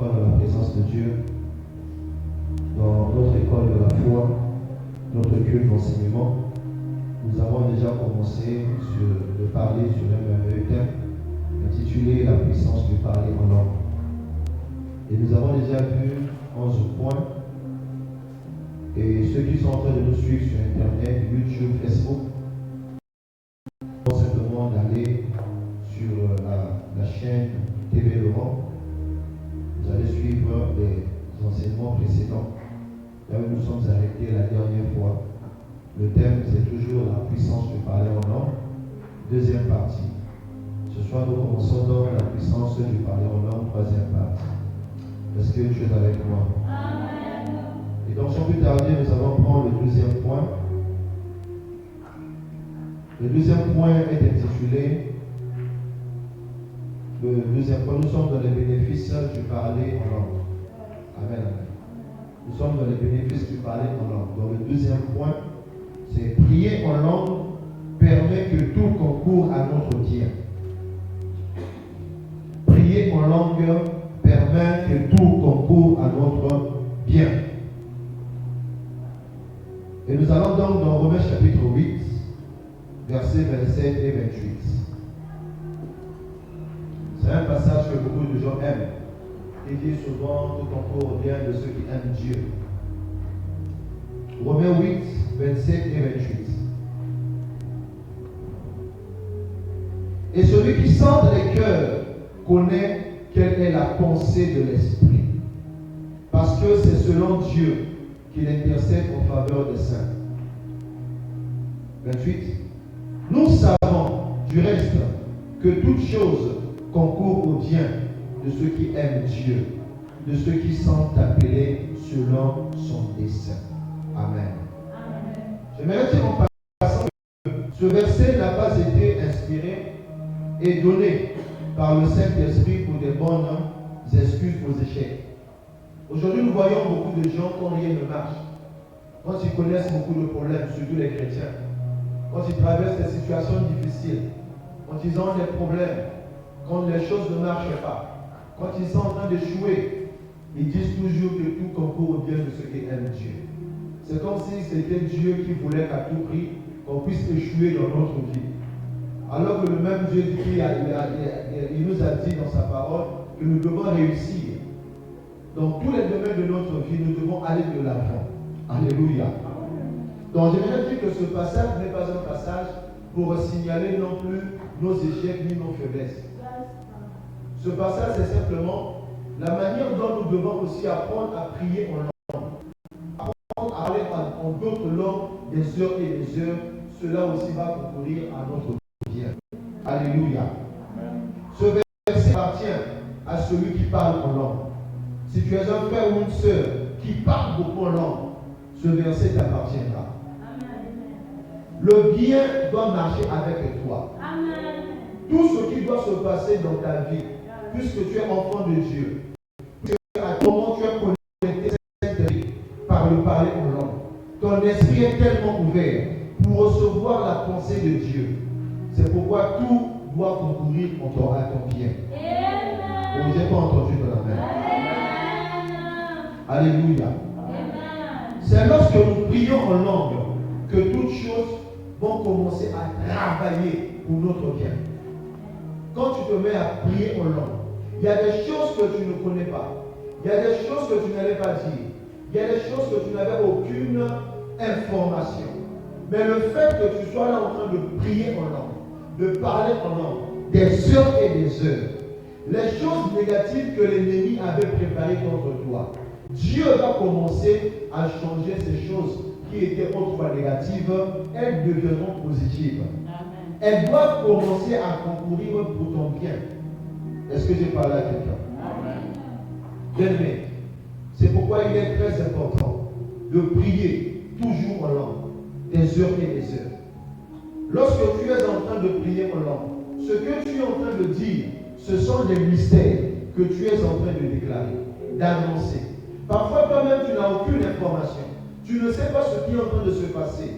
vraiment dans la présence de Dieu, dans notre école de la foi, notre culte d'enseignement. Nous avons déjà commencé de parler sur un merveilleux thème intitulé La puissance du parler en langue. Et nous avons déjà vu 11 points. Et ceux qui sont en train de nous suivre sur Internet, YouTube, Facebook, vont simplement d'aller sur la chaîne TV Laurent. Vous allez suivre les enseignements précédents. Là où nous sommes arrêtés la dernière fois. Le thème, c'est toujours la puissance du parler en langue. Deuxième partie. Ce soir, nous commençons dans la puissance du parler en langue. Troisième partie. Est-ce que tu es avec moi? Amen. Et donc, sans plus tarder, nous allons prendre le deuxième point. Le deuxième point est intitulé. Le deuxième point, nous sommes dans les bénéfices du parler en langue. Amen. Nous sommes dans les bénéfices du parler en langue. Donc, le deuxième point, c'est prier en langue permet que tout concourt à notre bien. Prier en langue permet que tout concourt à notre bien. Et nous allons donc dans Romains chapitre 8, versets 27 et 28. C'est un passage que beaucoup de gens aiment. Il dit souvent tout concourt au bien de ceux qui aiment Dieu. Romains 8, 27 et 28. Et celui qui sonde les cœurs connaît quelle est la pensée de l'Esprit, parce que c'est selon Dieu qu'il intercède en faveur des saints. 28. Nous savons du reste que toute chose concourt au bien de ceux qui aiment Dieu, de ceux qui sont appelés selon son dessein. Amen. J'aimerais dire en passant que ce verset n'a pas été inspiré et donné par le Saint-Esprit pour des bonnes excuses aux échecs. Aujourd'hui, nous voyons beaucoup de gens quand rien ne marche, quand ils connaissent beaucoup de problèmes, surtout les chrétiens, quand ils traversent des situations difficiles, quand ils ont des problèmes, quand les choses ne marchent pas, quand ils sont en train d'échouer, ils disent toujours que tout concourt au bien de ceux qui aiment Dieu. C'est comme si c'était Dieu qui voulait qu'à tout prix qu'on puisse échouer dans notre vie. Alors que le même Dieu il nous a dit dans sa parole que nous devons réussir. Dans tous les domaines de notre vie, nous devons aller de l'avant. Alléluia. Donc j'aimerais dire que ce passage n'est pas un passage pour signaler non plus nos échecs ni nos faiblesses. Ce passage, c'est simplement la manière dont nous devons aussi apprendre à prier en langue. Apprendre à parler en d'autres langues des heures et des heures. Cela aussi va concourir à notre bien. Alléluia. Ce verset appartient à celui qui parle en langue. Si tu es un frère ou une sœur qui parle beaucoup en langue, ce verset t'appartiendra. Le bien doit marcher avec toi. Tout ce qui doit se passer dans ta vie, puisque tu es enfant de Dieu, comment tu as connecté cette vie par le parler en langue. Ton esprit est tellement ouvert pour recevoir la pensée de Dieu. C'est pourquoi tout doit concourir à ton bien. Oh, je n'ai pas entendu de la main. Alléluia. C'est lorsque nous prions en langue que toutes choses vont commencer à travailler pour notre bien. Quand tu te mets à prier en langue, il y a des choses que tu ne connais pas. Il y a des choses que tu n'allais pas dire. Il y a des choses que tu n'avais aucune information. Mais le fait que tu sois là en train de prier en langue, de parler en langue, des heures et des heures, les choses négatives que l'ennemi avait préparées contre toi, Dieu va commencer à changer ces choses qui étaient autrefois négatives, elles deviendront positives. Amen. Elles doivent commencer à concourir pour ton bien. Est-ce que j'ai parlé à quelqu'un? Bien-aimé, c'est pourquoi il est très important de prier toujours en langue, des heures et des heures. Lorsque tu es en train de prier en langue, ce que tu es en train de dire, ce sont des mystères que tu es en train de déclarer, d'annoncer. Parfois, toi-même, tu n'as aucune information. Tu ne sais pas ce qui est en train de se passer.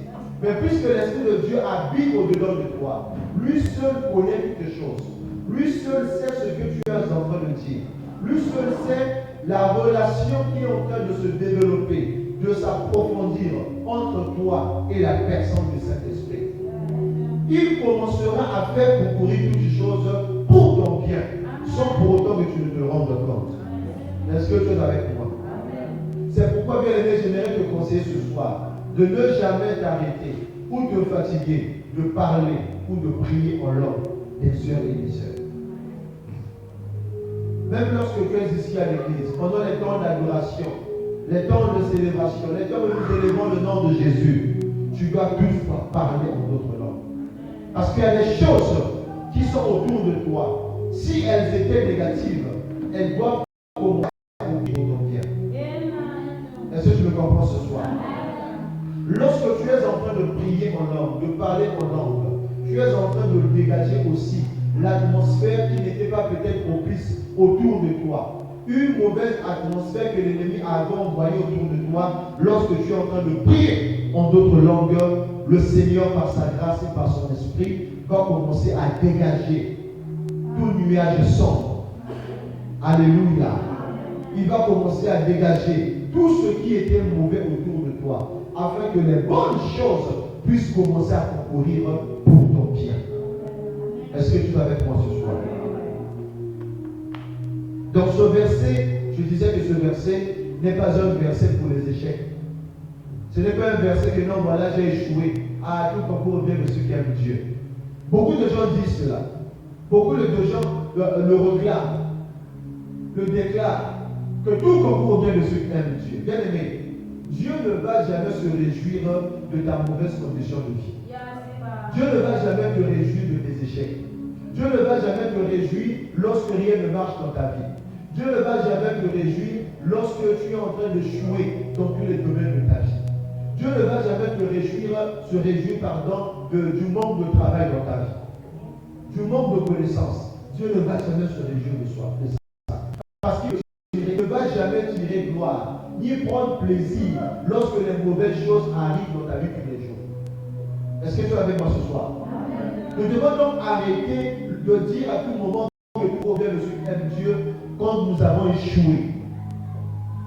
Mais puisque l'Esprit de Dieu habite au-dedans de toi, lui seul connaît toutes choses. Lui seul sait ce que tu es en train de dire. Lui seul sait la relation qui est en train de se développer, de s'approfondir entre toi et la personne du Saint-Esprit. Il commencera à faire concourir toutes choses pour ton bien, sans pour autant que tu ne te rendes compte. Est-ce que tu es avec moi? C'est pourquoi, bien aimé, j'aimerais te conseiller ce soir de ne jamais t'arrêter ou te fatiguer de parler ou de prier en langue des sœurs et des sœurs. Même lorsque tu es ici à l'église, pendant les temps d'adoration, les temps de célébration, les temps où nous élevons le nom de Jésus, tu dois toutefois parler en d'autres langues. Parce qu'il y a des choses qui sont autour de toi. Si elles étaient négatives, elles doivent commencer à ouvrir ton bien. Est-ce que tu me comprends ce soir? Lorsque tu es en train de prier en langue, de parler en langue, tu es en train de dégager aussi l'atmosphère qui n'était pas peut-être propice autour de toi. Une mauvaise atmosphère que l'ennemi a envoyée autour de toi lorsque tu es en train de prier en d'autres langues. Le Seigneur, par sa grâce et par son esprit, va commencer à dégager tout nuage sombre. Alléluia. Il va commencer à dégager tout ce qui était mauvais autour de toi, afin que les bonnes choses puissent commencer à concourir pour ton bien. Est-ce que tu es avec moi ce soir? Donc ce verset, je disais que ce verset n'est pas un verset pour les échecs. Ce n'est pas un verset que non, voilà, j'ai échoué. Ah, tout concourt bien de ceux qui aiment Dieu. Beaucoup de gens disent cela. Beaucoup de gens le réclament, le déclarent, que tout concourt bien de ceux qui aiment Dieu. Bien aimé, Dieu ne va jamais se réjouir de ta mauvaise condition de vie. Dieu ne va jamais te réjouir de tes échecs. Dieu ne va jamais te réjouir lorsque rien ne marche dans ta vie. Dieu ne va jamais te réjouir lorsque tu es en train d'échouer dans tous les domaines de ta vie. Dieu ne va jamais te réjouir, du manque de travail dans ta vie, du manque de connaissances. Dieu ne va jamais se réjouir de ça. Parce qu'il ne va jamais tirer gloire, ni prendre plaisir lorsque les mauvaises choses arrivent dans ta vie tous les jours. Est-ce que tu es avec moi ce soir? Nous devons donc arrêter de dire à tout moment que tout provient de ceux qui aiment Dieu quand nous avons échoué.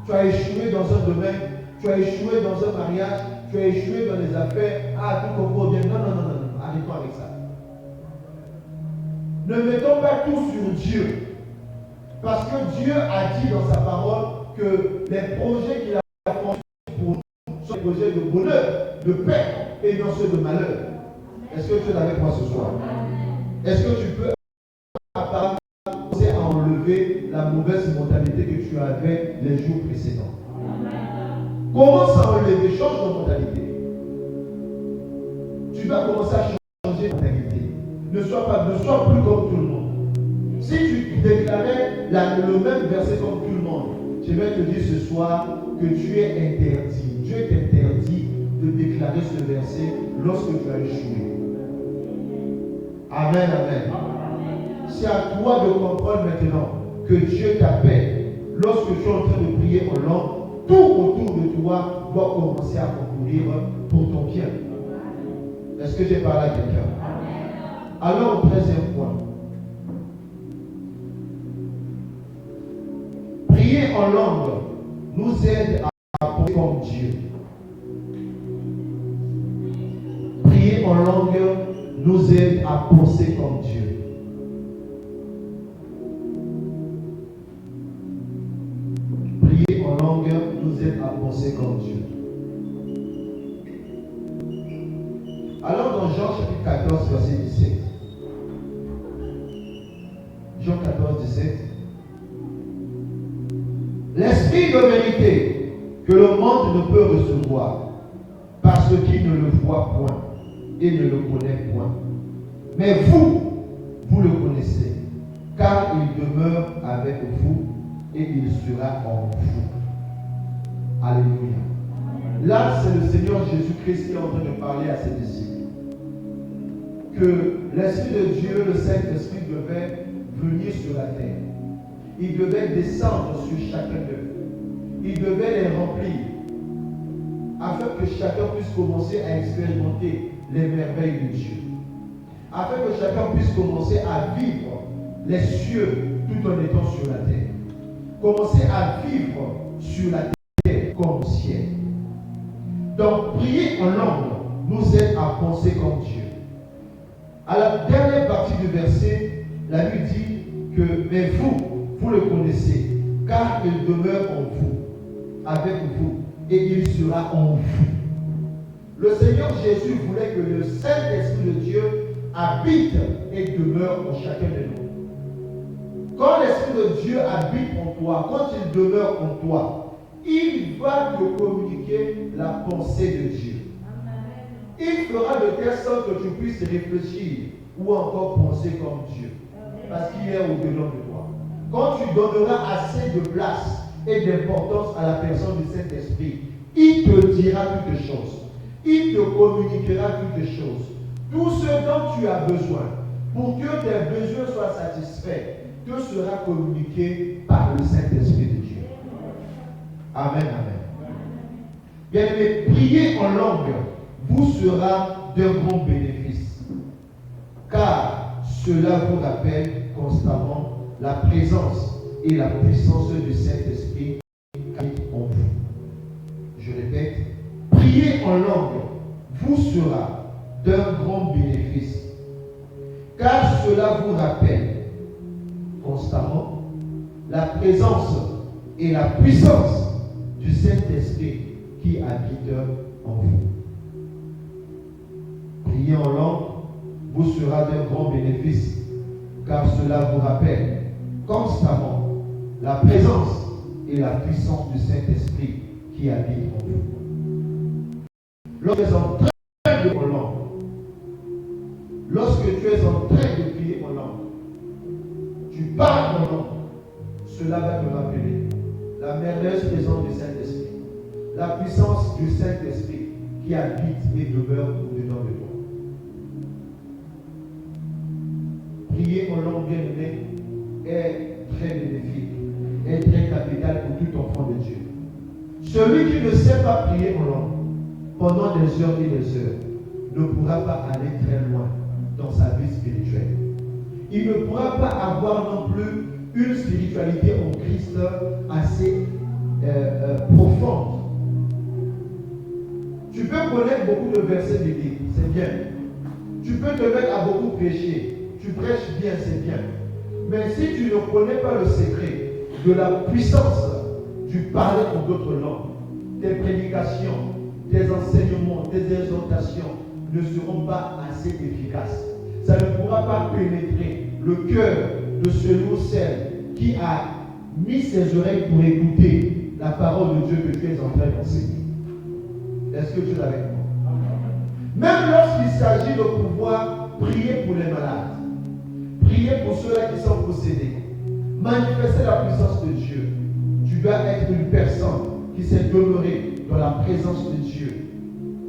Tu as échoué dans un domaine, tu as échoué dans un mariage, tu as échoué dans les affaires. Ah, tout provient. Non. Arrêtons avec ça. Ne mettons pas tout sur Dieu. Parce que Dieu a dit dans sa parole que les projets qu'il a conçus pour nous sont des projets de bonheur, de paix et non ceux de malheur. Est-ce que tu es avec moi ce soir? Est-ce que tu peux apparemment commencer à enlever la mauvaise mentalité que tu avais les jours précédents? Commence à enlever, change de mentalité. Tu vas commencer à changer de mentalité. Ne sois plus comme tout le monde. Si tu déclarais le même verset comme tout le monde, je vais te dire ce soir que tu es interdit. Dieu t'interdit de déclarer ce verset lorsque tu as échoué. Amen, amen. C'est à toi de comprendre maintenant que Dieu t'appelle. Lorsque tu es en train de prier en langue, tout autour de toi doit commencer à concourir pour ton bien. Est-ce que j'ai parlé à quelqu'un? Alors, au 13e point. Prier en langue nous aide à penser comme Dieu. Prier en langue nous aide à penser comme Dieu. Prier en langue nous aide à penser comme Dieu. Alors dans Jean chapitre 14, verset 17. Jean 14, 17. L'esprit de vérité que le monde ne peut recevoir parce qu'il ne le voit point et ne le connaît point. Mais vous le connaissez, car il demeure avec vous et il sera en vous. Alléluia. Là, c'est le Seigneur Jésus-Christ qui est en train de parler à ses disciples. Que l'Esprit de Dieu, le Saint-Esprit, devait venir sur la terre. Il devait descendre sur chacun d'eux. Il devait les remplir afin que chacun puisse commencer à expérimenter les merveilles de Dieu. Afin que chacun puisse commencer à vivre les cieux tout en étant sur la terre. commencer à vivre sur la terre comme au ciel. Donc, prier en langue nous aide à penser comme Dieu. À la dernière partie du verset, la Bible dit que, mais vous le connaissez, car il demeure en vous, avec vous, et il sera en vous. Le Seigneur Jésus voulait que le Saint-Esprit de Dieu habite et demeure en chacun de nous. Quand l'Esprit de Dieu habite en toi, quand il demeure en toi, il va te communiquer la pensée de Dieu. Il fera de telle sorte que tu puisses réfléchir ou encore penser comme Dieu. Parce qu'il est au-dedans de toi. Quand tu donneras assez de place et d'importance à la personne du Saint-Esprit, il te dira toutes choses. Il te communiquera toutes choses. Tout ce dont tu as besoin pour que tes besoins soient satisfaits te sera communiqué par le Saint-Esprit de Dieu. Amen, amen. Bien aimé, prier en langue vous sera d'un grand bénéfice, car cela vous rappelle constamment la présence et la puissance du Saint-Esprit qui est en vous. Je répète, prier en langue vous sera d'un grand bénéfice, car cela vous rappelle constamment la présence et la puissance du Saint-Esprit qui habite en vous. Prier en langue vous sera d'un grand bénéfice, car cela vous rappelle constamment la présence et la puissance du Saint-Esprit qui habite en vous. Lorsque tu es en train de prier en langue, lorsque tu es en train de prier en langue, tu parles en langue, cela va te rappeler la merveilleuse présence du Saint-Esprit, la puissance du Saint-Esprit qui habite et demeure au-dedans de toi. Prier en langue bien-aimée est très bénéfique, est très capital pour tout enfant de Dieu. Celui qui ne sait pas prier en langue pendant des heures et des heures ne pourra pas aller très loin dans sa vie spirituelle. Il ne pourra pas avoir non plus une spiritualité en Christ assez profonde. Tu peux connaître beaucoup de versets bibliques, c'est bien. Tu peux te mettre à beaucoup prêcher. Tu prêches bien, c'est bien. Mais si tu ne connais pas le secret de la puissance du parler en d'autres langues, tes prédications, tes enseignements, tes exhortations ne seront pas assez efficaces. Ça ne pourra pas pénétrer le cœur de celui ou celle qui a mis ses oreilles pour écouter la parole de Dieu que tu es en train d'enseigner. Est-ce que tu es avec moi? Même lorsqu'il s'agit de pouvoir prier pour les malades, prier pour ceux-là qui sont possédés, manifester la puissance de Dieu, tu dois être une personne qui s'est demeurée dans la présence de Dieu,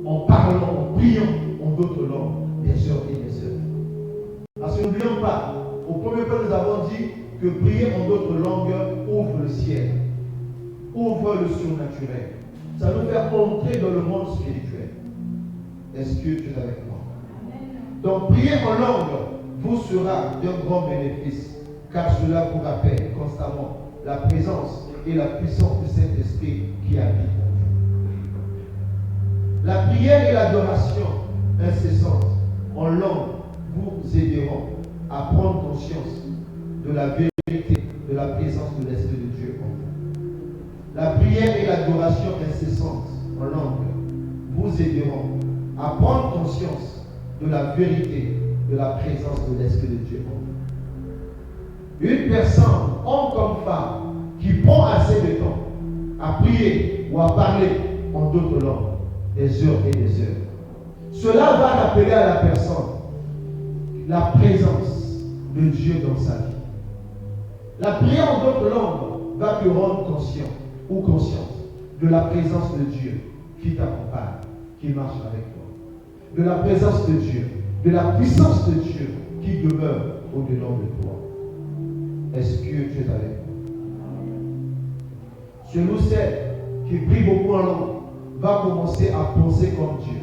en parlant, en priant en d'autres langues, des heures et des heures. Parce que n'oublions pas, au premier point nous avons dit que prier en d'autres langues ouvre le ciel, ouvre le surnaturel. Ça nous fait entrer dans le monde spirituel. Est-ce que tu es avec moi? Donc prier en langue vous sera d'un grand bénéfice, car cela vous rappelle constamment la présence et la puissance du Saint-Esprit qui habite en vous. La prière et l'adoration incessante en langue vous aideront à prendre conscience de la vérité, de la présence de l'Esprit de Dieu en vous. La prière et l'adoration incessante en langue vous aideront à prendre conscience de la vérité, de la présence de l'Esprit de Dieu en vous. Une personne, homme comme femme, qui prend assez de temps à prier ou à parler en d'autres langues, des heures et des heures, cela va rappeler à la personne la présence de Dieu dans sa vie. La prière en d'autres langues va te rendre conscient ou consciente de la présence de Dieu qui t'accompagne, qui marche avec toi. De la présence de Dieu, de la puissance de Dieu qui demeure au-dedans de toi. Est-ce que tu es avec moi? Celui ou celle qui prie beaucoup en langue va commencer à penser comme Dieu.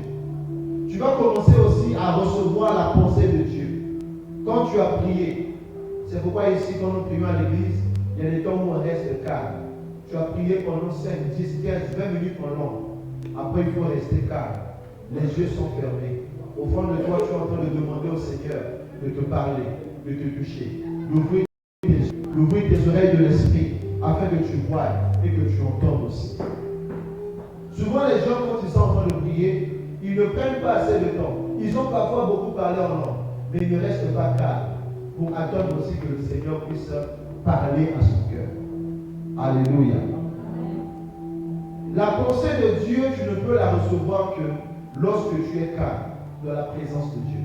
Tu vas commencer aussi à recevoir la pensée de Dieu. Quand tu as prié, c'est pourquoi ici, quand nous prions à l'église, Il y a des temps où on reste calme. Tu as prié pendant 5, 10, 15, 20 minutes pendant. Après, il faut rester calme. Les yeux sont fermés. Au fond de toi, tu es en train de demander au Seigneur de te parler, de te toucher, d'ouvrir tes oreilles de l'esprit afin que tu voies et que tu entendes aussi. Souvent, les gens, quand ils sont en train de prier, ils ne prennent pas assez de temps. Ils ont parfois beaucoup parlé en langue, mais ils ne restent pas calmes pour attendre aussi que le Seigneur puisse parler à son cœur. Alléluia. La pensée de Dieu, tu ne peux la recevoir que lorsque tu es calme dans la présence de Dieu.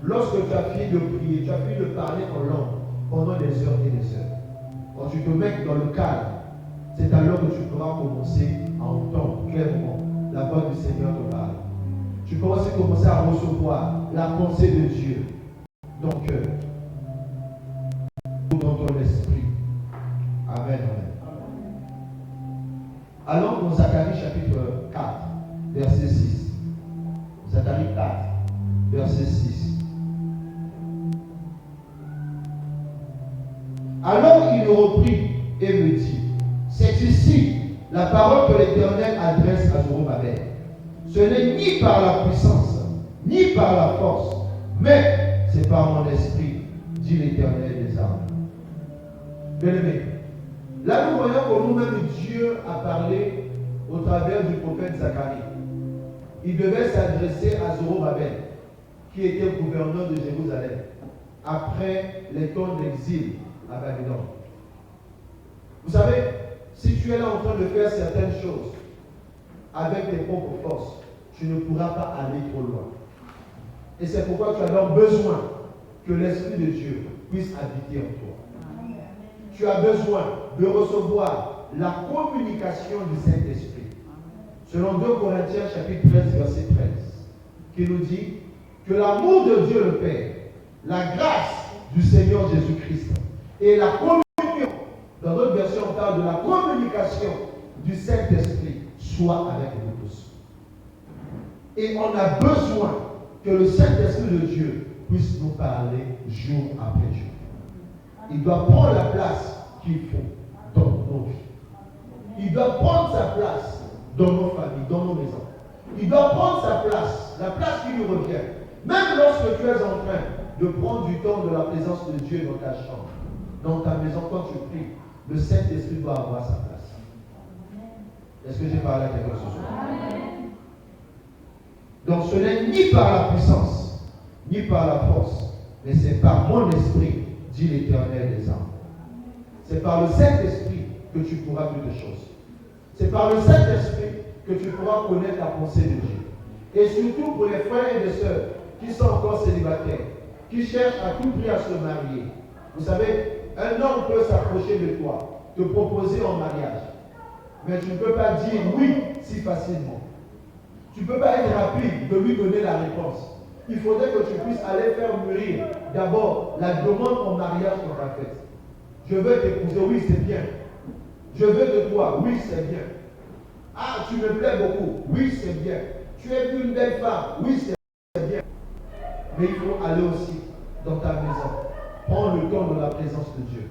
Lorsque tu as fini de prier, tu as fini de parler en langue pendant des heures et des heures. Quand tu te mets dans le calme, c'est alors que tu pourras commencer à entendre clairement la voix du Seigneur te parler. Tu pourras aussi commencer à recevoir la pensée de Dieu dans ton cœur ou dans ton esprit. Amen. Allons dans Zacharie chapitre 4, verset 6. Zacharie 4, verset 6. Alors il me reprit et me dit, c'est ici la parole que l'Éternel adresse à Zorobabel. Ce n'est ni par la puissance, ni par la force, mais c'est par mon esprit, dit l'Éternel des armées. Bien-aimés, là nous voyons que nous-mêmes Dieu a parlé au travers du prophète Zacharie. Il devait s'adresser à Zorobabel, qui était gouverneur de Jérusalem, après les temps d'exil à Babylone. Vous savez, si tu es là en train de faire certaines choses avec tes propres forces, tu ne pourras pas aller trop loin. Et c'est pourquoi tu as donc besoin que l'Esprit de Dieu puisse habiter en toi. Tu as besoin de recevoir la communication du Saint-Esprit. Selon 2 Corinthiens chapitre 13, verset 13, qui nous dit que l'amour de Dieu le Père, la grâce du Seigneur Jésus-Christ et la communion, dans notre version on parle de la communication du Saint-Esprit, soit avec nous tous. Et on a besoin que le Saint-Esprit de Dieu puisse nous parler jour après jour. Il doit prendre la place qu'il faut dans nos vies. Il doit prendre sa place dans nos familles, dans nos maisons. Il doit prendre sa place, la place qui lui revient. Même lorsque tu es en train de prendre du temps de la présence de Dieu dans ta chambre, dans ta maison, quand tu pries, le Saint-Esprit doit avoir sa place. Est-ce que j'ai parlé à quelqu'un ce soir? Donc ce n'est ni par la puissance, ni par la force, mais c'est par mon esprit, dit l'Éternel des armées. C'est par le Saint-Esprit que tu pourras toutes choses. C'est par le Saint-Esprit que tu pourras connaître la pensée de Dieu. Et surtout pour les frères et les sœurs qui sont encore célibataires, qui cherchent à tout prix à se marier. Vous savez, un homme peut s'approcher de toi, te proposer en mariage. Mais tu ne peux pas dire oui si facilement. Tu ne peux pas être rapide de lui donner la réponse. Il faudrait que tu puisses aller faire mûrir d'abord la demande en mariage qu'on t'a faite. Je veux t'épouser, oui c'est bien. Je veux de toi, oui c'est bien. Ah, tu me plais beaucoup, oui c'est bien. Tu es une belle femme, oui c'est bien. Mais il faut aller aussi dans ta maison. Prends le temps de la présence de Dieu.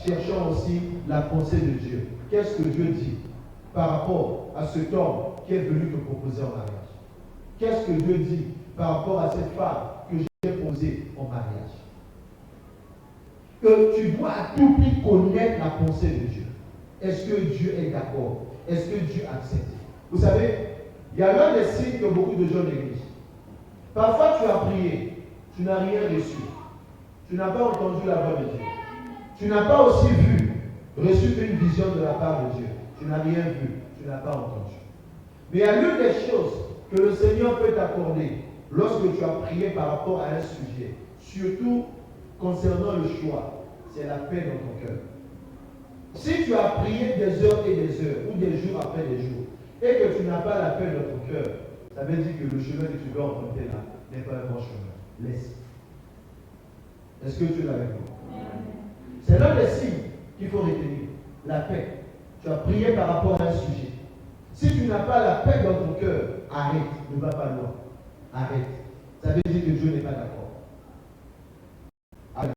Cherchons aussi la pensée de Dieu. Qu'est-ce que Dieu dit par rapport à cet homme qui est venu te proposer en mariage? Qu'est-ce que Dieu dit par rapport à cette femme que j'ai posée en mariage? Que tu dois à tout prix connaître la pensée de Dieu. Est-ce que Dieu est d'accord? Est-ce que Dieu accepte? Vous savez, il y a l'un des signes que beaucoup de gens négligent. Parfois tu as prié, tu n'as rien reçu. Tu n'as pas entendu la voix de Dieu. Tu n'as pas aussi reçu une vision de la part de Dieu. Tu n'as rien vu, tu n'as pas entendu. Mais il y a l'une des choses que le Seigneur peut t'accorder lorsque tu as prié par rapport à un sujet, surtout concernant le choix, c'est la paix dans ton cœur. Si tu as prié des heures et des heures, ou des jours après des jours, et que tu n'as pas la paix dans ton cœur, ça veut dire que le chemin que tu veux emprunter là n'est pas un bon chemin. Laisse. Est-ce que tu es avec moi? C'est l'un des signes qu'il faut retenir. La paix. Tu as prié par rapport à un sujet. Si tu n'as pas la paix dans ton cœur, arrête. Ne va pas loin. Arrête. Ça veut dire que Dieu n'est pas d'accord. Amen.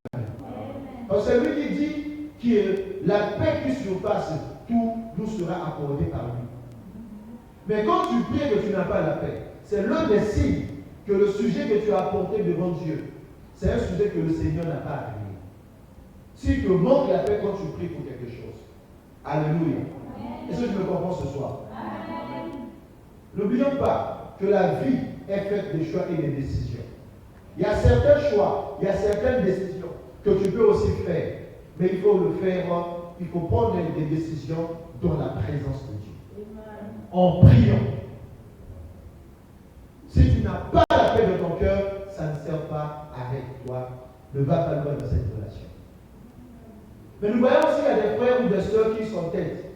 Donc c'est lui qui dit que la paix qui surpasse tout nous sera accordée par lui. Mais quand tu pries que tu n'as pas la paix, c'est l'un des signes que le sujet que tu as apporté devant Dieu, c'est un sujet que le Seigneur n'a pas réglé. Si tu manques la paix quand tu pries pour quelque chose. Alléluia. Est-ce que tu me comprends ce soir? N'oublions pas que la vie est faite des choix et des décisions. Il y a certains choix, il y a certaines décisions que tu peux aussi faire. Mais il faut le faire, il faut prendre des décisions dans la présence de Dieu. En priant. Si tu n'as pas la paix de ton cœur, ça ne sert pas, arrête-toi. Ne va pas loin dans cette relation. Mais nous voyons aussi qu'il y a des frères ou des sœurs qui s'entêtent.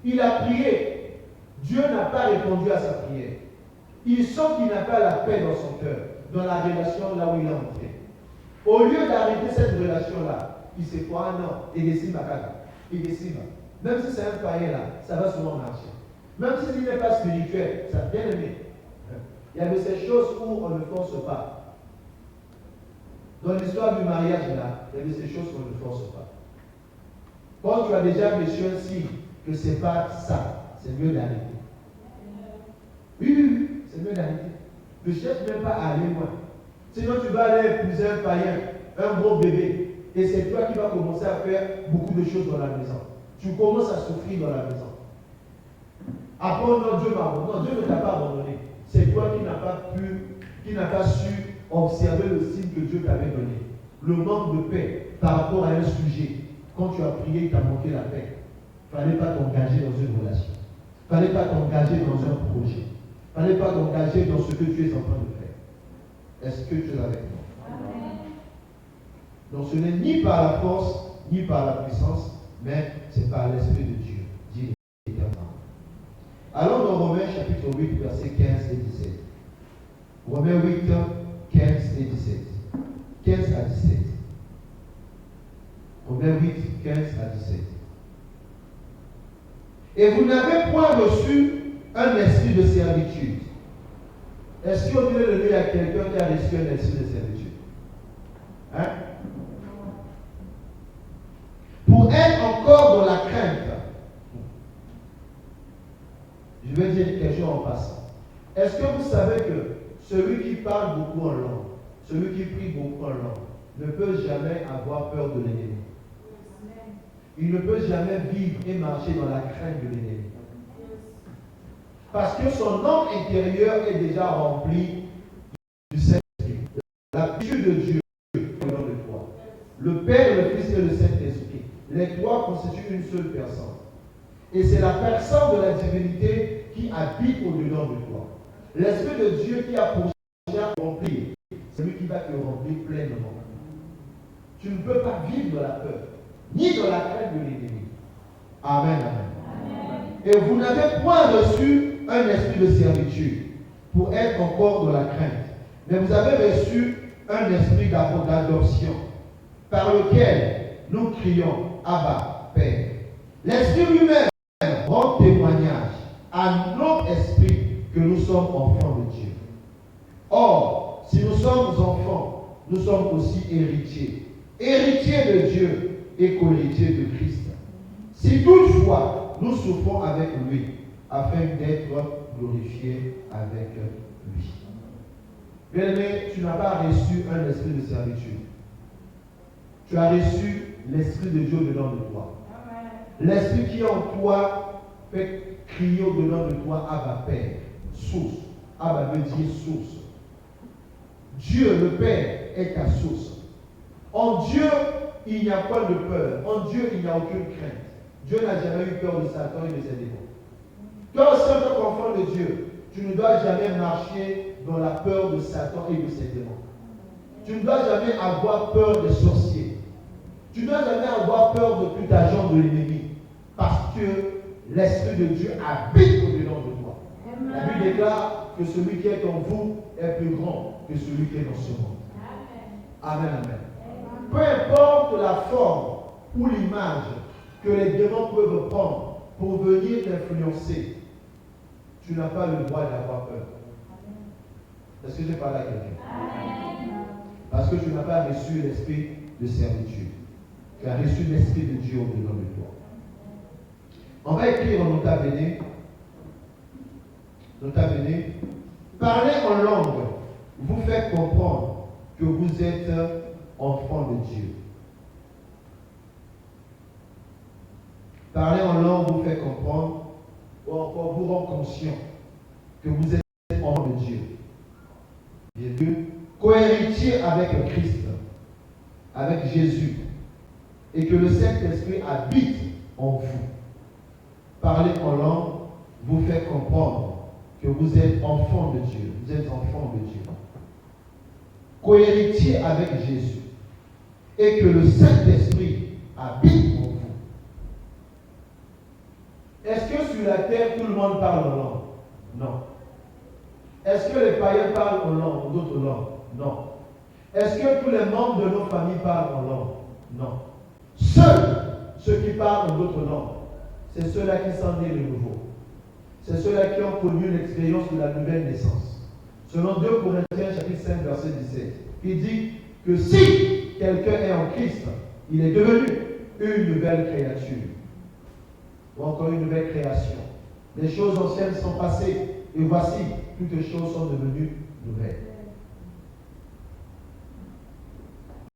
Il a prié. Dieu n'a pas répondu à sa prière. Il sent qu'il n'a pas la paix dans son cœur, dans la relation là où il est entré. Au lieu d'arrêter cette relation-là, il s'est dit, ah non, il décide ma carte. Il décide. Même si c'est un païen là, ça va souvent marcher. Même s'il n'est pas spirituel, ça bien aimé. Il y a de ces choses où on ne force pas. Dans l'histoire du mariage là, il y a de ces choses qu'on ne force pas. Quand tu as déjà reçu un signe que ce n'est pas ça, c'est mieux d'arrêter. Oui, c'est mieux d'arrêter. Ne cherche même pas à aller loin. Sinon, tu vas aller épouser un païen, un gros bébé, et c'est toi qui vas commencer à faire beaucoup de choses dans la maison. Tu commences à souffrir dans la maison. Après, non, Dieu m'a abandonné. Non, Dieu ne t'a pas abandonné. C'est toi qui n'as pas su observer le signe que Dieu t'avait donné. Le manque de paix par rapport à un sujet. Quand tu as prié, tu as manqué la paix. Il ne fallait pas t'engager dans une relation. Il ne fallait pas t'engager dans un projet. Il ne fallait pas t'engager dans ce que tu es en train de faire. Est-ce que tu es avec moi? Amen. Donc ce n'est ni par la force, ni par la puissance, mais c'est par l'Esprit de Dieu. Dit l'Éternel. Allons dans Romains chapitre 8, versets 15 et 17. Romains 8, 15 et 17. 15 à 17. Romains 8, 15 à 17. Et vous n'avez point reçu un esprit de servitude. Est-ce qu'au milieu de nous, il y a quelqu'un qui a reçu un esprit de servitude? Hein? Pour être encore dans la crainte. Je vais dire quelque chose en passant. Est-ce que vous savez que celui qui parle beaucoup en langue, celui qui prie beaucoup en langue, ne peut jamais avoir peur de l'ennemi? Il ne peut jamais vivre et marcher dans la crainte de l'ennemi. Parce que son homme intérieur est déjà rempli du Saint-Esprit. La puissance de Dieu est dans le toi. Le Père, le Fils et le Saint-Esprit. Les trois constituent une seule personne. Et c'est la personne de la divinité qui habite au-dedans de toi. L'Esprit de Dieu qui a pour charge de remplir, c'est lui qui va te remplir pleinement. Tu ne peux pas vivre dans la peur, ni dans la crainte de l'ennemi. Amen, amen. Et vous n'avez point reçu un esprit de servitude pour être encore dans la crainte. Mais vous avez reçu un esprit d'adoption par lequel nous crions Abba, Père. L'Esprit lui-même rend témoignage à notre esprit que nous sommes enfants de Dieu. Or, si nous sommes enfants, nous sommes aussi héritiers. Héritiers de Dieu et co-héritiers de Christ. Si toutefois nous souffrons avec lui, afin d'être glorifiés avec lui. Bien-aimé, tu n'as pas reçu un esprit de servitude. Tu as reçu l'Esprit de Dieu dedans de toi. L'Esprit qui est en toi fait crier au-dedans de toi, Abba Père, source. Abba veut dire source. Dieu, le Père, est ta source. En Dieu, il n'y a pas de peur. En Dieu, il n'y a aucune crainte. Dieu n'a jamais eu peur de Satan et de ses démons. Toi aussi, en tant qu'enfant de Dieu, tu ne dois jamais marcher dans la peur de Satan et de ses démons. Tu ne dois jamais avoir peur des sorciers. Tu ne dois jamais avoir peur de tout agent de l'ennemi. Parce que l'Esprit de Dieu habite au-dedans de toi. Amen. La Bible déclare que celui qui est en vous est plus grand que celui qui est dans ce monde. Amen, amen. Amen. Peu importe la forme ou l'image que les démons peuvent prendre pour venir t'influencer, tu n'as pas le droit d'avoir peur. Est-ce que j'ai parlé à quelqu'un? Parce que tu n'as pas reçu l'esprit de servitude. Tu as reçu l'Esprit de Dieu au-dedans de toi. On va écrire en nota bene. Nota bene. Parler en langue vous fait comprendre que vous êtes enfant de Dieu. Parler en langue vous fait comprendre, ou encore vous rend conscient que vous êtes enfant de Dieu. Bien sûr, cohéritier avec le Christ, avec Jésus, et que le Saint-Esprit habite en vous. Parler en langue vous fait comprendre que vous êtes enfant de Dieu. Vous êtes enfant de Dieu. Cohéritier avec Jésus, et que le Saint-Esprit habite en vous. Est-ce que sur la terre, tout le monde parle en langue? Non. Est-ce que les païens parlent en langue ou d'autres langues? Non. Est-ce que tous les membres de nos familles parlent en langue? Non. Seuls ceux qui parlent en d'autres langues, c'est ceux-là qui sont nés de nouveau. C'est ceux-là qui ont connu l'expérience de la nouvelle naissance. Selon 2 Corinthiens chapitre 5, verset 17, il dit que si quelqu'un est en Christ, il est devenu une nouvelle créature. Ou encore une nouvelle création. Les choses anciennes sont passées, et voici, toutes les choses sont devenues nouvelles.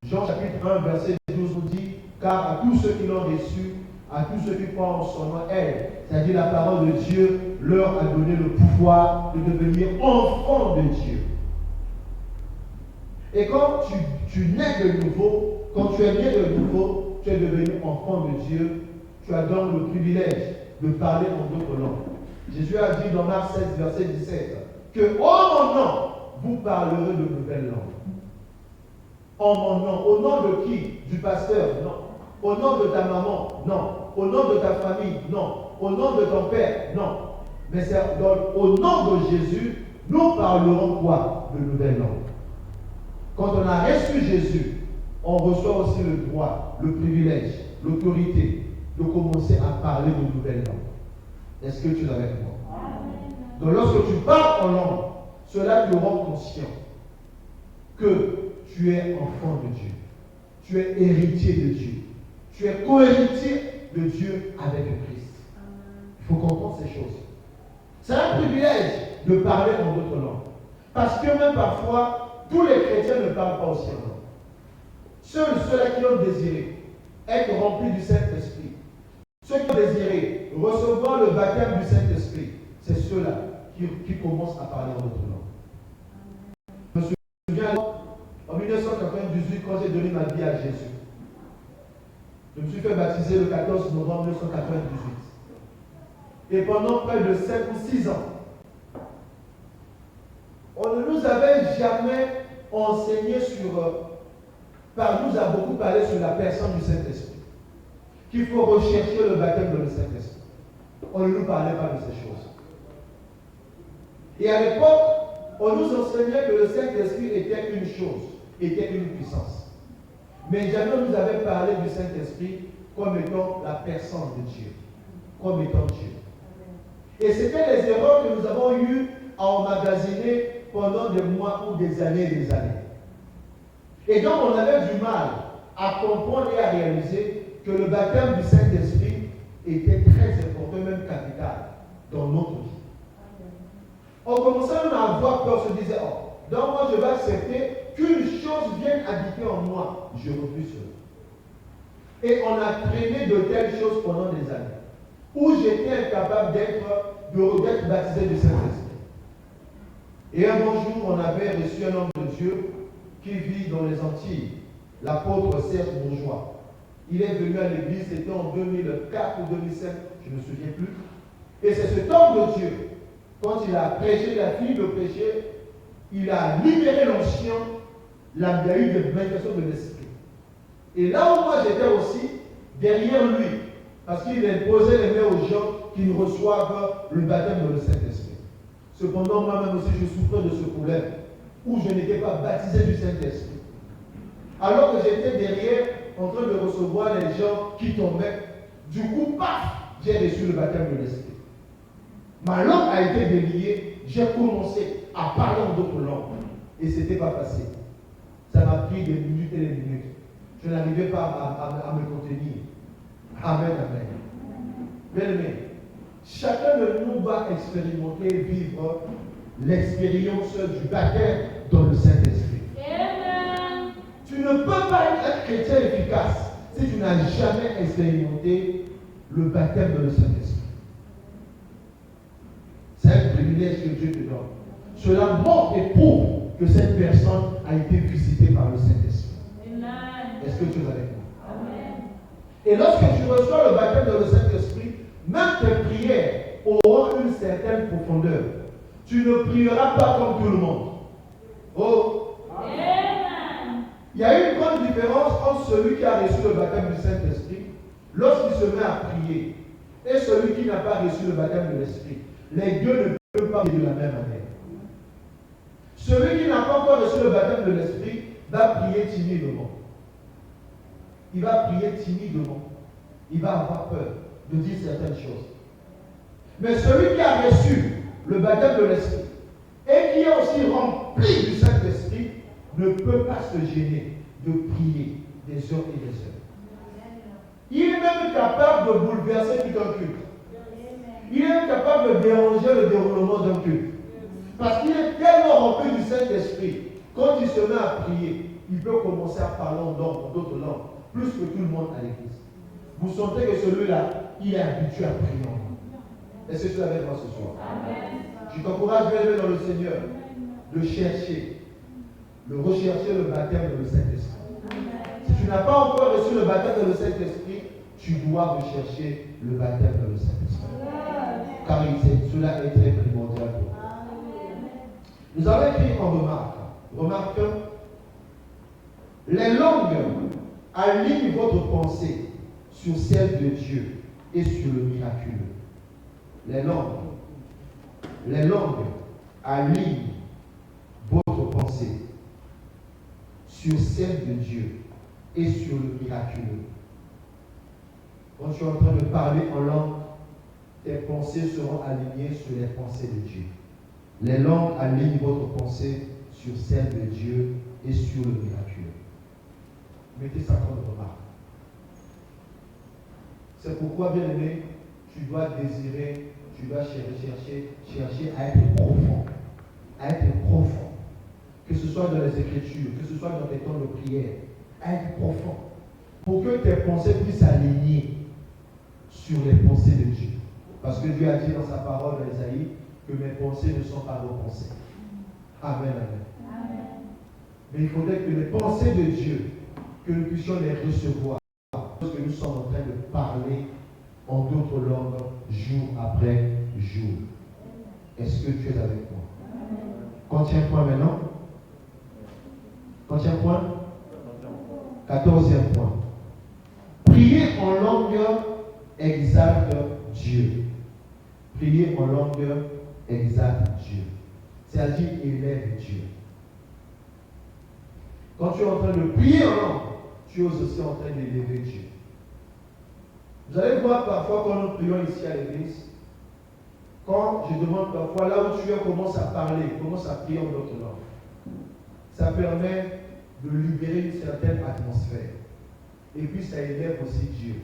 Jean chapitre 1, verset 12 nous dit, car à tous ceux qui l'ont reçu, à tous ceux qui croient en son nom, elle, c'est-à-dire la parole de Dieu, leur a donné le pouvoir de devenir enfants de Dieu. Et quand tu nais de nouveau, quand tu es né de nouveau, tu es devenu enfant de Dieu, tu as donc le privilège de parler en d'autres langues. Jésus a dit dans Marc 16, verset 17, que en mon nom, vous parlerez de nouvelles langues. En mon nom. Au nom de qui? Du pasteur? Non. Au nom de ta maman? Non. Au nom de ta famille? Non. Au nom de ton père? Non. Mais c'est au nom de Jésus, nous parlerons quoi? De nouvelles langues. Quand on a reçu Jésus, on reçoit aussi le droit, le privilège, l'autorité de commencer à parler de nouvelles langues. Est-ce que tu es avec moi? Donc lorsque tu parles en langue, cela te rend conscient que tu es enfant de Dieu. Tu es héritier de Dieu. Tu es co-héritier de Dieu avec le Christ. Il faut comprendre ces choses. C'est un privilège de parler en d'autres langues. Parce que même parfois, tous les chrétiens ne parlent pas aussi en langue. Seuls ceux-là qui ont désiré être remplis du Saint-Esprit, ceux qui ont désiré recevoir le baptême du Saint-Esprit, c'est ceux-là qui commencent à parler en d'autres langues. Je me souviens en 1998 quand j'ai donné ma vie à Jésus. Je me suis fait baptiser le 14 novembre 1998. Et pendant près de 5 ou 6 ans, on ne nous avait jamais enseigné nous a beaucoup parlé sur la personne du Saint-Esprit. Qu'il faut rechercher le baptême de le Saint-Esprit. On ne nous parlait pas de ces choses. Et à l'époque, on nous enseignait que le Saint-Esprit était une chose, était une puissance. Mais jamais on nous avait parlé du Saint-Esprit comme étant la personne de Dieu, comme étant Dieu. Et c'était les erreurs que nous avons eues à emmagasiner pendant des mois ou des années et des années. Et donc on avait du mal à comprendre et à réaliser que le baptême du Saint-Esprit était très important, même capital, dans notre vie. On commençait même à avoir peur, on se disait, oh, donc moi je vais accepter qu'une chose vienne habiter en moi. Je refuse cela. Et on a traîné de telles choses pendant des années, où j'étais incapable d'être baptisé du Saint-Esprit. Et un bon jour, on avait reçu un homme de Dieu qui vit dans les Antilles, l'apôtre Serge Bourgeois. Il est venu à l'église, c'était en 2004 ou 2005, je ne me souviens plus. Et c'est cet homme de Dieu, quand il a prêché, il a fini de prêcher, il a libéré l'ancien, il y a eu des manifestations de l'esprit. Et là où moi j'étais aussi, derrière lui, parce qu'il imposait les mains aux gens qui reçoivent le baptême de le Saint-Esprit. Cependant, moi-même aussi, je souffrais de ce problème, où je n'étais pas baptisé du Saint-Esprit. Alors que j'étais derrière, en train de recevoir les gens qui tombaient, du coup, paf, j'ai reçu le baptême de l'Esprit. Ma langue a été déliée, j'ai commencé à parler en d'autres langues. Et ce n'était pas facile. Ça m'a pris des minutes et des minutes. je n'arrivais pas à me contenir. Amen, amen. Bien aimé, chacun de nous va expérimenter, vivre l'expérience du baptême dans le Saint-Esprit. Amen. Tu ne peux pas être un chrétien efficace si tu n'as jamais expérimenté le baptême dans le Saint-Esprit. C'est un privilège que Dieu te donne. Cela montre et prouve que cette personne a été visitée par le Saint-Esprit. Est-ce que tu es avec moi? Amen. Et lorsque tu reçois le baptême dans le Saint-Esprit, même tes prières auront une certaine profondeur. Tu ne prieras pas comme tout le monde. Oh! Amen. Il y a une grande différence entre celui qui a reçu le baptême du Saint-Esprit lorsqu'il se met à prier et celui qui n'a pas reçu le baptême de l'Esprit. Les deux ne peuvent pas prier de la même manière. Celui qui n'a pas encore reçu le baptême de l'Esprit va prier timidement. Il va prier timidement. Il va avoir peur de dire certaines choses. Mais celui qui a reçu le baptême de l'Esprit et qui est aussi rempli du Saint-Esprit ne peut pas se gêner de prier des heures et des heures. Il est même capable de bouleverser tout un culte. Il est même capable de déranger le déroulement d'un culte. Parce qu'il est tellement rempli du Saint-Esprit, quand il se met à prier, il peut commencer à parler en d'autres langues, plus que tout le monde à l'église. Vous sentez que celui-là, il est habitué à prier en langue. Est-ce que tu es avec moi ce soir? Amen. Je t'encourage bien aimé dans le Seigneur de chercher, de rechercher le baptême de le Saint-Esprit. Si tu n'as pas encore reçu le baptême de le Saint-Esprit, tu dois rechercher le baptême de le Saint-Esprit. Car cela est très primordial pour nous. Nous avons écrit en remarque. Remarque, les langues alignent votre pensée sur celle de Dieu et sur le miraculeux. Les langues alignent votre pensée sur celle de Dieu et sur le miraculeux. Quand tu es en train de parler en langue, tes pensées seront alignées sur les pensées de Dieu. Les langues alignent votre pensée sur celle de Dieu et sur le miraculeux. Mettez ça comme remarque. C'est pourquoi, bien aimé, tu dois désirer, tu dois chercher à être profond. À être profond. Que ce soit dans les Écritures, que ce soit dans tes temps de prière. À être profond. Pour que tes pensées puissent s'aligner sur les pensées de Dieu. Parce que Dieu a dit dans sa parole dans Isaïe que mes pensées ne sont pas vos pensées. Amen, amen. Amen. Mais il faudrait que les pensées de Dieu, que nous puissions les recevoir. Parce que nous sommes en train de parler en d'autres langues jour après jour. Est-ce que tu es avec moi? Combien point maintenant? Combien point? 14e point. Prier en langue exalte Dieu. Prier en langue exalte Dieu. C'est-à-dire élève Dieu. Quand tu es en train de prier en langue, tu es aussi en train d'élever Dieu. Vous allez voir parfois quand nous prions ici à l'église, quand je demande parfois là où tu es, commence à parler, commence à prier en d'autres langues. Ça permet de libérer une certaine atmosphère. Et puis ça élève aussi Dieu.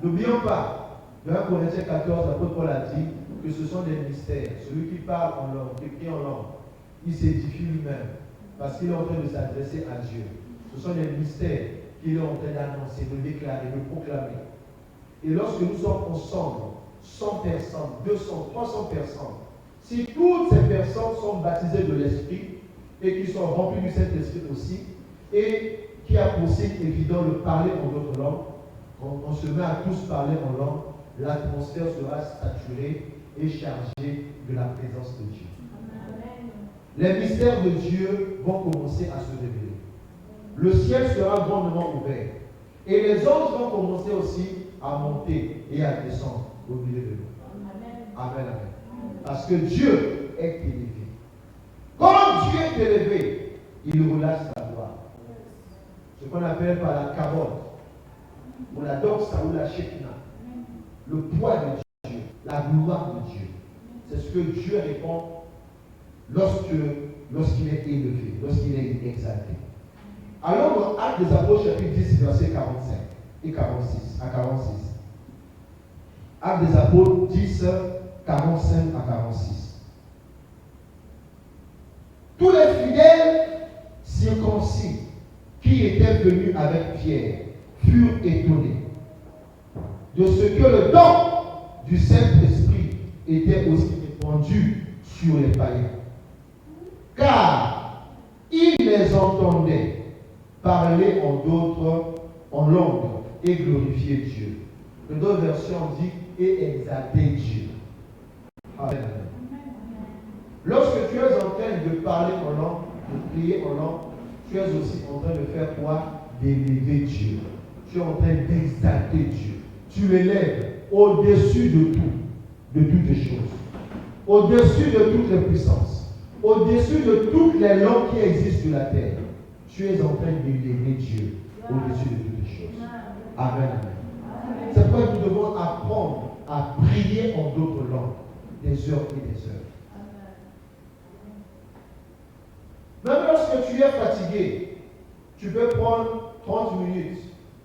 N'oublions pas, dans 1 Corinthiens 14, l'apôtre Paul a dit que ce sont des mystères. Celui qui parle en langue, qui prie en langue, il s'édifie lui-même parce qu'il est en train de s'adresser à Dieu. Ce sont des mystères qu'il est en train d'annoncer, de déclarer, de proclamer. Et lorsque nous sommes ensemble, 100 personnes, 200, 300 personnes, si toutes ces personnes sont baptisées de l'Esprit et qui sont remplies du Saint-Esprit aussi, et qui a pour signe évident le parler en d'autres langues, quand on se met à tous parler en langue, l'atmosphère sera saturée et chargée de la présence de Dieu. Amen. Les mystères de Dieu vont commencer à se révéler. Le ciel sera grandement ouvert. Et les anges vont commencer aussi à monter et à descendre au milieu de nous. Amen. Amen, amen. Parce que Dieu est élevé. Quand Dieu est élevé, il relâche sa gloire. Ce qu'on appelle par la carotte, ou la doxa, ou la shekina. Le poids de Dieu, la gloire de Dieu. C'est ce que Dieu répond lorsqu'il est élevé, lorsqu'il est exalté. Allons dans Actes des Apôtres, chapitre 10, verset 45 et 46 à 46. Actes des Apôtres 10, 45 à 46. Tous les fidèles circoncis qui étaient venus avec Pierre furent étonnés de ce que le don du Saint-Esprit était aussi répandu sur les païens. Car ils les entendaient parler en langue et glorifier Dieu. Dans d'autres versions, on dit et exalter Dieu. Amen. Lorsque tu es en train de parler en langue, de prier en langue, tu es aussi en train de faire quoi? D'élever Dieu. Tu es en train d'exalter Dieu. Tu l'élèves au-dessus de tout, de toutes les choses. Au-dessus de toutes les puissances. Au-dessus de toutes les langues qui existent sur la terre. Tu es en train d'élever Dieu au-dessus de toutes les choses. Amen. C'est pourquoi nous devons apprendre à prier en d'autres langues, des heures et des heures. Même lorsque tu es fatigué, tu peux prendre 30 minutes,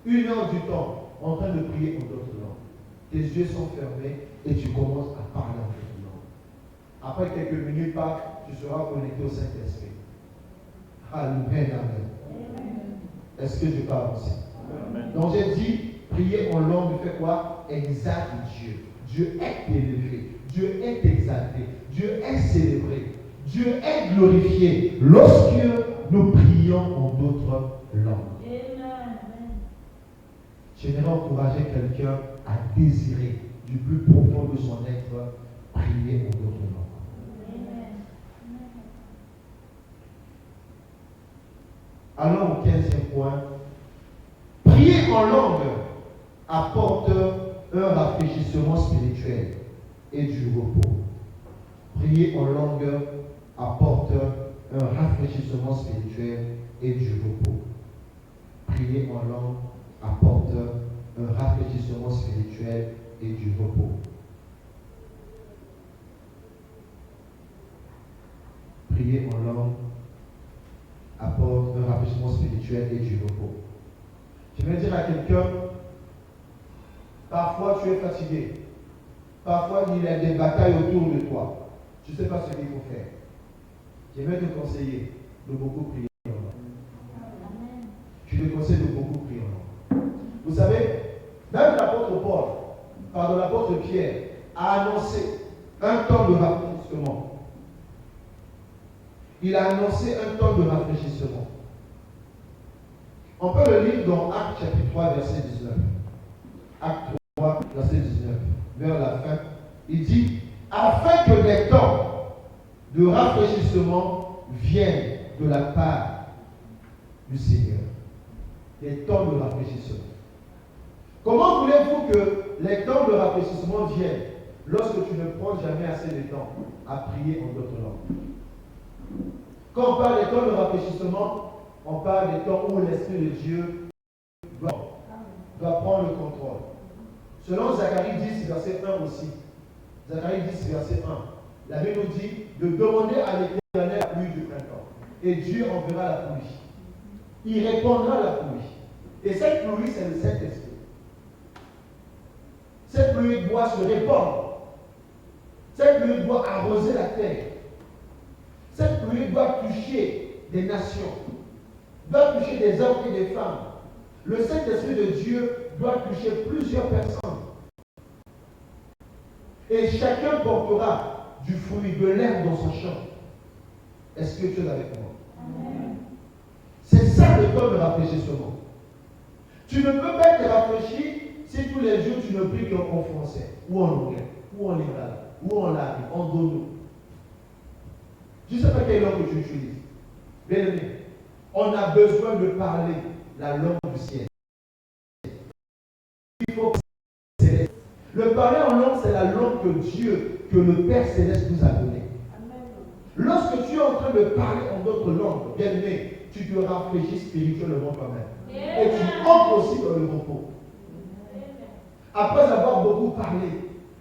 1 heure du temps en train de prier en d'autres langues. Tes yeux sont fermés et tu commences à parler en d'autres langues. Après quelques minutes, tu seras connecté au Saint-Esprit. Alléluia. Est-ce que je peux avancer? Donc j'ai dit, prier en langue fait quoi? Exalte Dieu. Dieu est élevé. Dieu est exalté. Dieu est célébré. Dieu est glorifié lorsque nous prions en d'autres langues. J'aimerais encourager quelqu'un à désirer du plus profond de son être prier en d'autres langues. Allons au 15e point. Prier en langue apporte un rafraîchissement spirituel et du repos. Prier en langue apporte un rafraîchissement spirituel et du repos. Prier en langue apporte un rafraîchissement spirituel et du repos. Prier en langue apporte un rafraîchissement spirituel et du repos. Je vais dire à quelqu'un, parfois tu es fatigué, parfois il y a des batailles autour de toi. Tu ne sais pas ce qu'il faut faire. Je vais te conseiller de beaucoup prier en langue. Je te conseille de beaucoup prier en langue. Vous savez, même l'apôtre Pierre a annoncé un temps de rafraîchissement. Il a annoncé un temps de rafraîchissement. On peut le lire dans Actes chapitre 3, verset 19. Actes 3, verset 19. Vers la fin, il dit, afin que des temps de rafraîchissement viennent de la part du Seigneur. Des temps de rafraîchissement. Comment voulez-vous que les temps de rafraîchissement viennent lorsque tu ne prends jamais assez de temps à prier en d'autres langues? Quand on parle des temps de rafraîchissement, on parle des temps où l'Esprit de Dieu doit prendre le contrôle. Selon Zacharie 10, verset 1 aussi. Zacharie 10, verset 1. La Bible nous dit de demander à l'Éternel la pluie du printemps. Et Dieu enverra la pluie. Il répandra la pluie. Et cette pluie, c'est le Saint-Esprit. Cette pluie doit se répandre. Cette pluie doit arroser la terre. Cette pluie doit toucher des nations, doit toucher des hommes et des femmes. Le Saint-Esprit de Dieu doit toucher plusieurs personnes. Et chacun portera du fruit de l'herbe dans son champ. Est-ce que tu es avec moi? Amen. C'est ça le temps de rafraîchissement. Tu ne peux pas te rafraîchir si tous les jours tu ne pries qu'en français, ou en anglais, ou en lingala, ou en latin, en dodo. Je ne sais pas quelle langue tu utilises. Bien aimé, on a besoin de parler la langue du ciel. Il faut céleste. Le parler en langue, c'est la langue que Dieu, que le Père Céleste nous a donnée. Lorsque tu es en train de parler en d'autres langues, bien aimé, tu te rafraîchis spirituellement toi-même. Et tu entres aussi dans le repos. Après avoir beaucoup parlé,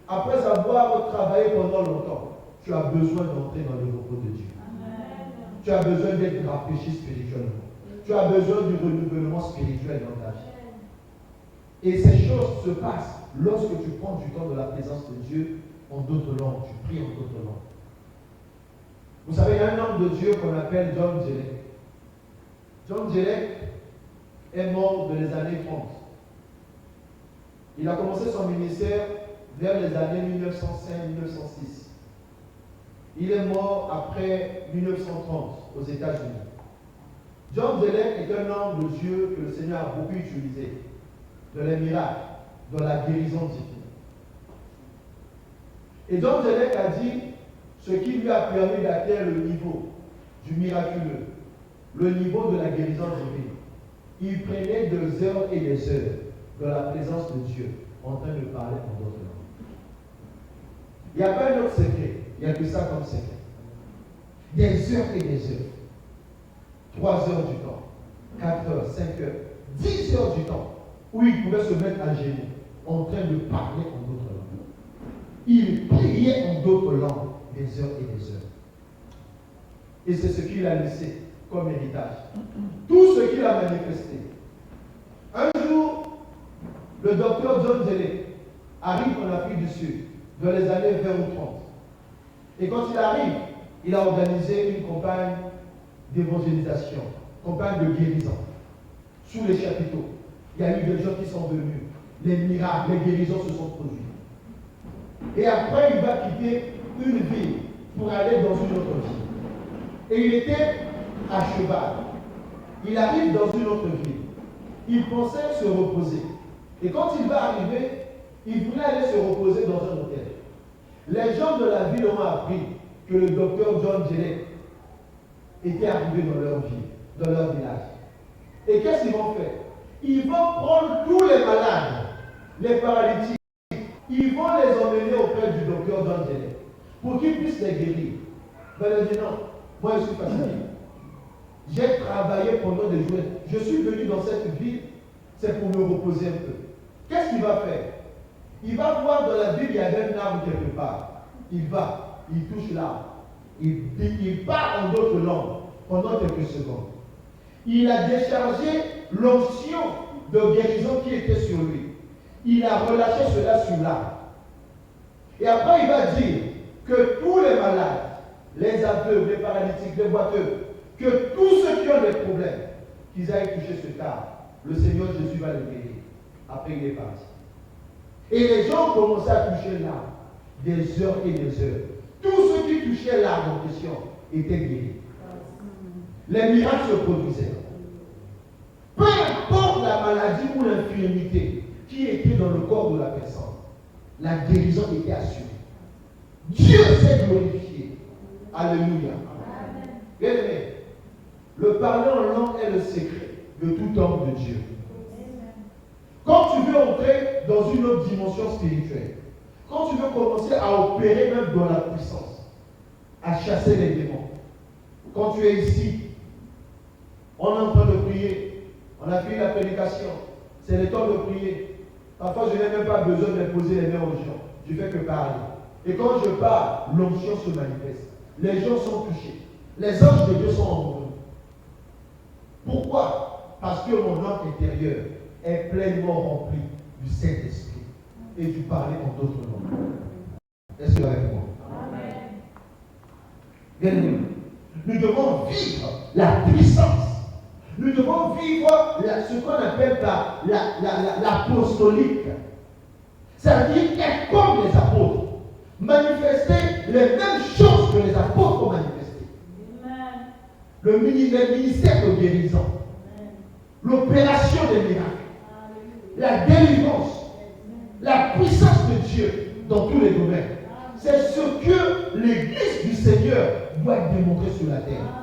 après avoir travaillé pendant longtemps, tu as besoin d'entrer dans le repos de Dieu. Amen. Tu as besoin d'être rafraîchi spirituellement. tu as besoin du renouvellement spirituel dans ta vie. Et ces choses se passent lorsque tu prends du temps de la présence de Dieu en d'autres langues, tu pries en d'autres langues. Vous savez, il y a un homme de Dieu qu'on appelle John Jelek. John Jelek est mort dans les années 30. Il a commencé son ministère vers les années 1905-1906. Il est mort après 1930 aux États-Unis. John Jelek est un homme de Dieu que le Seigneur a beaucoup utilisé dans les miracles, dans la guérison divine. Et John Jelek a dit ce qui lui a permis d'atteindre le niveau du miraculeux, le niveau de la guérison divine. Il prenait des heures et des heures dans la présence de Dieu en train de parler en d'autres langues. Il n'y a pas un autre secret, il n'y a que ça comme secret. Des heures et des heures. 3 heures du temps, 4 heures, 5 heures, 10 heures du temps, où il pouvait se mettre à genoux en train de parler en d'autres langues. Il priait en d'autres langues des heures et des heures. Et c'est ce qu'il a laissé comme héritage. Tout ce qu'il a manifesté. Un jour, le docteur John Jelek arrive en Afrique du Sud, dans les années 20 ou 30. Et quand il arrive, il a organisé une campagne d'évangélisation, campagne de guérison. Sous les chapiteaux, il y a eu des gens qui sont venus. Les miracles, les guérisons se sont produites. Et après, il va quitter une ville pour aller dans une autre ville. Et il était à cheval. Il arrive dans une autre ville. Il pensait se reposer. Et quand il va arriver, il voulait aller se reposer dans un hôtel. Les gens de la ville ont appris que le docteur John Jelek était arrivé dans leur ville, dans leur village. Et qu'est-ce qu'ils vont faire? Ils vont prendre tous les malades, les paralytiques, ils vont les emmener auprès du docteur John Jelek pour qu'il puisse les guérir. Ben, il dit non, moi je suis fatigué. J'ai travaillé pendant des jours. Je suis venu dans cette ville, c'est pour me reposer un peu. Qu'est-ce qu'il va faire? Il va voir dans la ville, il y avait un arbre quelque part. Il va, il touche l'arbre. Il parle en d'autres langues pendant quelques secondes. Il a déchargé l'onction de guérison qui était sur lui. Il a relâché cela sur l'arbre. Et après, il va dire que tous les malades, les aveugles, les paralytiques, les boiteux, que tous ceux qui ont des problèmes, qu'ils aillent toucher ce arbre. Le Seigneur Jésus va les guérir. Après, il est parti. Et les gens commençaient à toucher l'arbre des heures et des heures. Tous ceux qui touchaient l'arbre en question étaient guéris. Les miracles se produisaient. Peu importe la maladie ou l'infirmité qui était dans le corps de la personne, la guérison était assurée. Dieu s'est glorifié. Alléluia. Bien aimé, le parler en langue est le secret de tout homme de Dieu. Quand tu veux entrer dans une autre dimension spirituelle, quand tu veux commencer à opérer même dans la puissance, à chasser les démons, quand tu es ici, on est en train de prier, on a fini la prédication, c'est le temps de prier. Parfois, je n'ai même pas besoin d'imposer les mains aux gens, je ne fais que parler. Et quand je parle, l'onction se manifeste. Les gens sont touchés. Les anges de Dieu sont en nous. Pourquoi? Parce que mon homme intérieur est pleinement rempli du Saint-Esprit et du parler en d'autres langues. Est-ce que vous êtes avec moi? Bien aimé, nous devons vivre la puissance. Nous devons vivre ce qu'on appelle l'apostolique. C'est-à-dire être comme les apôtres. Manifester les mêmes choses que les apôtres ont manifestées. Le ministère de guérison. L'opération des miracles. La délivrance. La puissance de Dieu dans tous les domaines. C'est ce que l'Église du Seigneur doit démontrer sur la terre.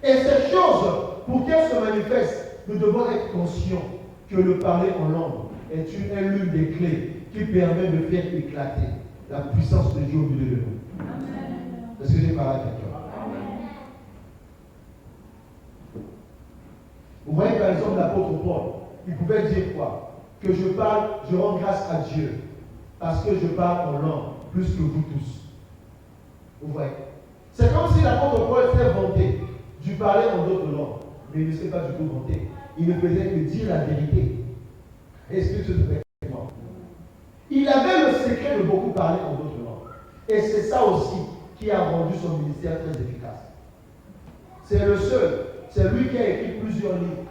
Et ces choses, pour qu'elles se manifestent, nous devons être conscients que le parler en langue est l'une des clés qui permet de faire éclater la puissance de Dieu au milieu de nous. Est-ce que j'ai parlé à quelqu'un? Vous voyez par exemple l'apôtre Paul, il pouvait dire quoi? Que je parle, je rends grâce à Dieu, parce que je parle en langue plus que vous tous. Vous voyez? C'est comme si l'apôtre Paul s'est vanté du parler en d'autres langues. Mais il ne s'est pas du tout vanté. Il ne faisait que dire la vérité. Est-ce que tu te fais avec moi? Il avait le secret de beaucoup parler en d'autres langues. Et c'est ça aussi qui a rendu son ministère très efficace. C'est le seul. C'est lui qui a écrit plusieurs livres.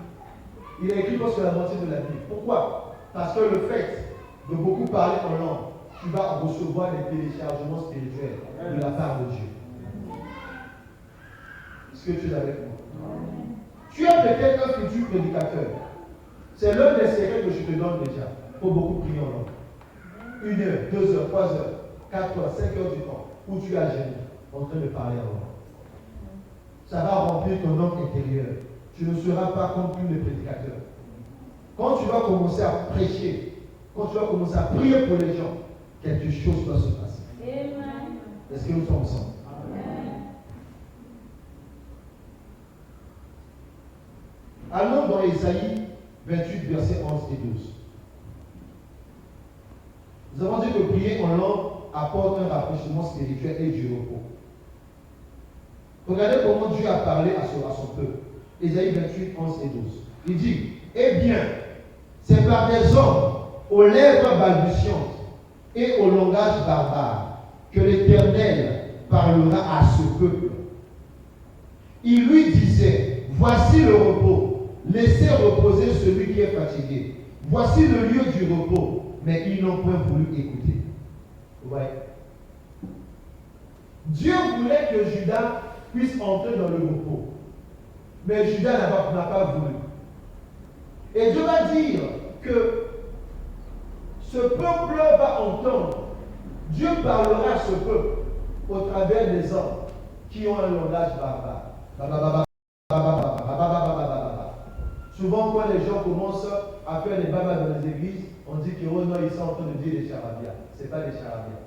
Il a écrit presque la moitié de la Bible. Pourquoi? Parce que le fait de beaucoup parler en langue, tu vas recevoir des téléchargements spirituels de la part de Dieu. Est-ce que tu es avec moi? Tu es peut-être un futur prédicateur. C'est l'un des secrets que je te donne déjà. Il faut beaucoup prier en langue. 1 heure, 2 heures, 3 heures, 4 heures, 5 heures du temps, où tu as gêné en train de parler en langue. Ça va remplir ton homme intérieur. Tu ne seras pas comme tous les prédicateurs. Quand tu vas commencer à prêcher, quand tu vas commencer à prier pour les gens, quelque chose doit se passer. Amen. Est-ce que nous sommes ensemble? Amen. Allons dans Ésaïe 28, versets 11 et 12. Nous avons dit que prier en langue apporte un rafraîchissement spirituel et du repos. Regardez comment Dieu a parlé à son peuple. Ésaïe 28, 11 et 12. Il dit, eh bien, c'est par des hommes aux lèvres balbutiantes et au langage barbare que l'Éternel parlera à ce peuple. Il lui disait, voici le repos, laissez reposer celui qui est fatigué. Voici le lieu du repos, mais ils n'ont point voulu écouter. Vous voyez? Dieu voulait que Judas puisse entrer dans le repos. Mais Judas n'a pas voulu. Et Dieu va dire que ce peuple va entendre. Dieu parlera à ce peuple au travers des hommes qui ont un langage barbare. Souvent, quand les gens commencent à faire des babas dans les églises, on dit que oh non, ils sont en train de dire des charabias. Ce n'est pas des charabias.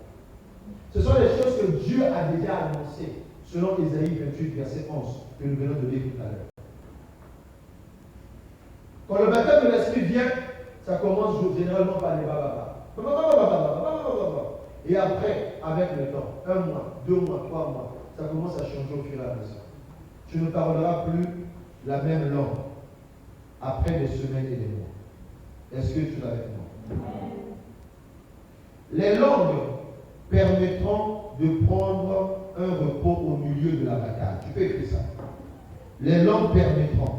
Ce sont des choses que Dieu a déjà annoncées, selon Ésaïe 28, verset 11, que nous venons de lire tout à l'heure. Quand le baptême de l'Esprit vient, ça commence généralement par les bababas. Et après, avec le temps, 1 mois, 2 mois, 3 mois, ça commence à changer au fur et à mesure. Tu ne parleras plus la même langue après des semaines et des mois. Est-ce que tu es avec moi? Les langues permettront de prendre un repos au milieu de la bataille. Tu peux écrire ça. Les langues vous permettront,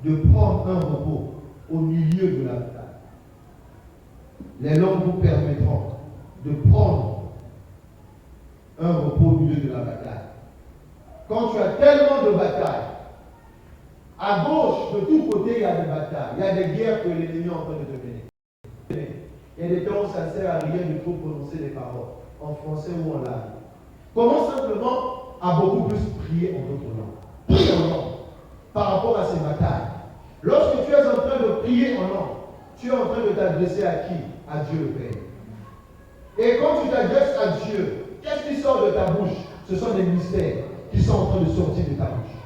de prendre un repos au milieu de la bataille. Les langues vous permettront de prendre un repos au milieu de la bataille. Quand tu as tellement de batailles, à gauche, de tous côtés, il y a des batailles. Il y a des guerres que l'ennemi est en train de te mener. Il y a des temps où ça ne sert à rien de trop prononcer des paroles, en français ou en langue. Commence simplement à beaucoup plus prier en d'autres langues. Prie en langue par rapport à ces batailles. Lorsque tu es en train de prier en langue, tu es en train de t'adresser à qui? À Dieu le Père. Et quand tu t'adresses à Dieu, qu'est-ce qui sort de ta bouche? Ce sont des mystères qui sont en train de sortir de ta bouche.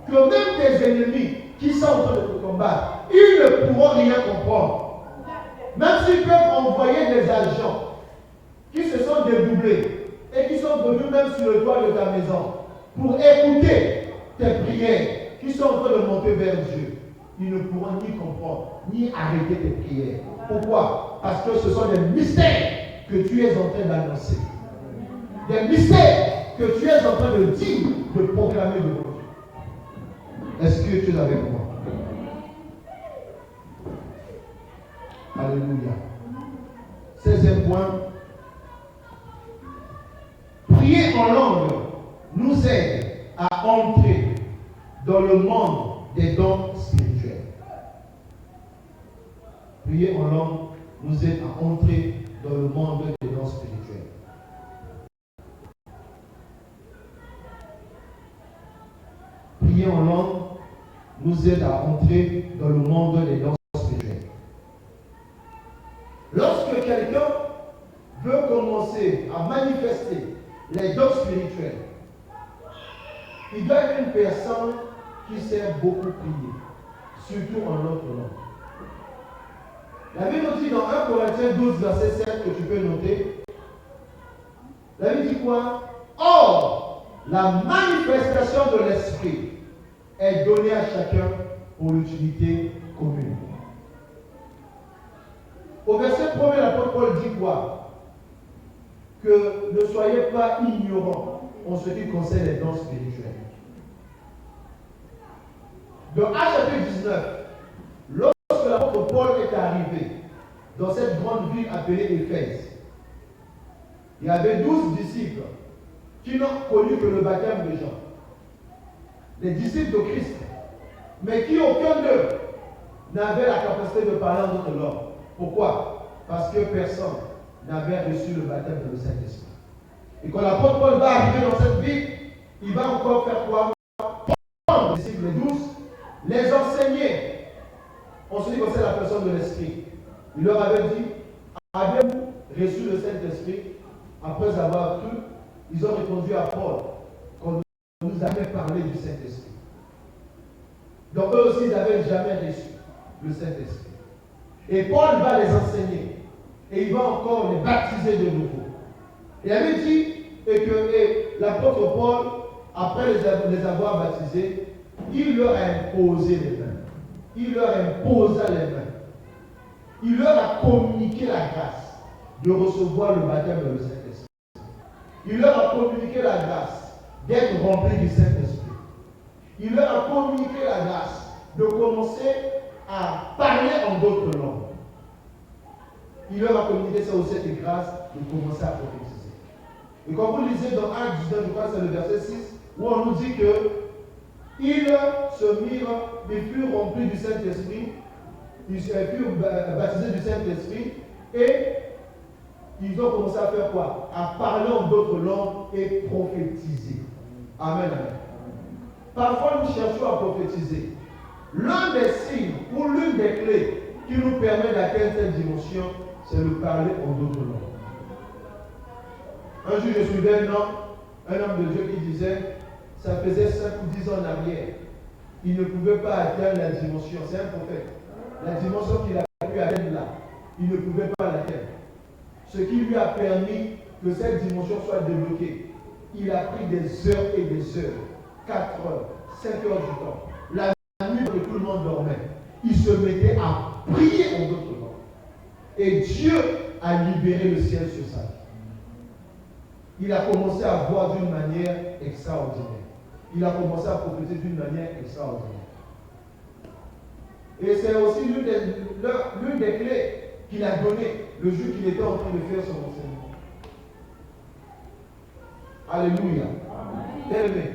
Que même tes ennemis qui sont en train de te combattre, ils ne pourront rien comprendre. Même s'ils peuvent envoyer des agents qui se sont dédoublés et qui sont venus même sur le toit de ta maison pour écouter tes prières qui sont en train de monter vers Dieu, ils ne pourront ni comprendre, ni arrêter tes prières. Pourquoi? Parce que ce sont des mystères que tu es en train d'annoncer. Des mystères que tu es en train de dire, de proclamer devant Dieu. Est-ce que tu es avec moi? Alléluia. 16e point. Prier en langue nous aide à entrer dans le monde des dons spirituels. Prier en langue nous aide à entrer dans le monde des dons spirituels. Prier en langue nous aide à entrer dans le monde des dons spirituels. Lorsque quelqu'un veut commencer à manifester les dons spirituels, il doit être une personne qui sait beaucoup prier, surtout en notre langue. La Bible nous dit dans 1 Corinthiens 12, verset 7, que tu peux noter. La Bible dit quoi? Or, la manifestation de l'Esprit est donnée à chacun pour l'utilité commune. Au verset 1er, l'apôtre Paul dit quoi? Que ne soyez pas ignorants en ce qui concerne les dons spirituels. Dans Actes chapitre 19, lorsque l'apôtre Paul est arrivé dans cette grande ville appelée Éphèse, il y avait 12 disciples qui n'ont connu que le baptême de Jean. Les disciples de Christ, mais qui aucun d'eux n'avait la capacité de parler en d'autres langues. Pourquoi? Parce que personne n'avait reçu le baptême de le Saint-Esprit. Et quand l'apôtre Paul va arriver dans cette ville, il va encore faire quoi? Prendre les disciples, les 12, les enseigner en ce qui concerne la personne de l'Esprit. Il leur avait dit, avez-vous reçu le Saint-Esprit? Après avoir cru, ils ont répondu à Paul qu'on nous avait parlé du Saint-Esprit. Donc eux aussi, ils n'avaient jamais reçu le Saint-Esprit. Et Paul va les enseigner. Et il va encore les baptiser de nouveau. Il avait dit que l'apôtre Paul, après les avoir baptisés, il leur a imposé les mains. Il leur imposa les mains. Il leur a communiqué la grâce de recevoir le baptême de le Saint-Esprit. Il leur a communiqué la grâce d'être remplis du Saint-Esprit. Il leur a communiqué la grâce de commencer à parler en d'autres langues. Il leur a communiqué ça aussi, cette grâce de commencer à prophétiser. Et quand vous lisez dans Actes 19, je crois que c'est le verset 6, où on nous dit que ils se mirent, ils furent remplis du Saint-Esprit, ils furent baptisés du Saint-Esprit, et ils ont commencé à faire quoi? À parler en d'autres langues et prophétiser. Amen, amen. Parfois, nous cherchons à prophétiser. L'un des signes ou l'une des clés qui nous permet d'atteindre cette dimension, c'est de parler en d'autres langues. Un jour, je suivais un homme de Dieu qui disait, ça faisait 5 ou 10 ans en arrière, il ne pouvait pas atteindre la dimension, c'est un prophète, la dimension qu'il a pu atteindre là, il ne pouvait pas l'atteindre. Ce qui lui a permis que cette dimension soit débloquée, il a pris des heures et des heures, 4 heures, 5 heures du temps. La nuit que tout le monde dormait, il se mettait à prier en d'autres langues. Et Dieu a libéré le ciel sur sa vie. Il a commencé à voir d'une manière extraordinaire. Il a commencé à prophétiser d'une manière extraordinaire. Et c'est aussi l'une des clés qu'il a données le jour qu'il était en train de faire son enseignement. Alléluia. Amen.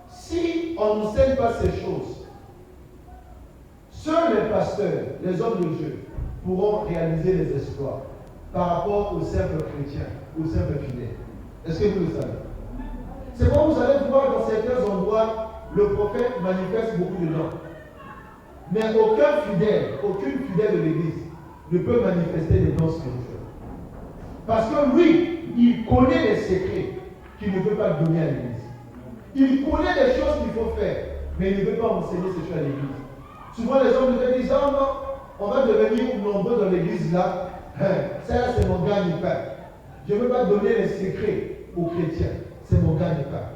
Si on n'enseigne pas ces choses, seuls les pasteurs, les hommes de Dieu, pourront réaliser les exploits par rapport aux simples chrétiens, aux simples fidèles. Est-ce que vous le savez? C'est bon, vous allez voir dans certains endroits, le prophète manifeste beaucoup de dons. Mais aucune fidèle de l'Église ne peut manifester des dons spirituels. Parce que lui, il connaît les secrets qu'il ne peut pas donner à l'Église. Il connaît les choses qu'il faut faire, mais il ne veut pas enseigner ces choses à l'Église. Souvent les hommes me disent, oh non, on va devenir nombreux dans l'Église là. Ça là, c'est mon gagne-pain. Je ne veux pas donner les secrets aux chrétiens. C'est mon gagne-pain.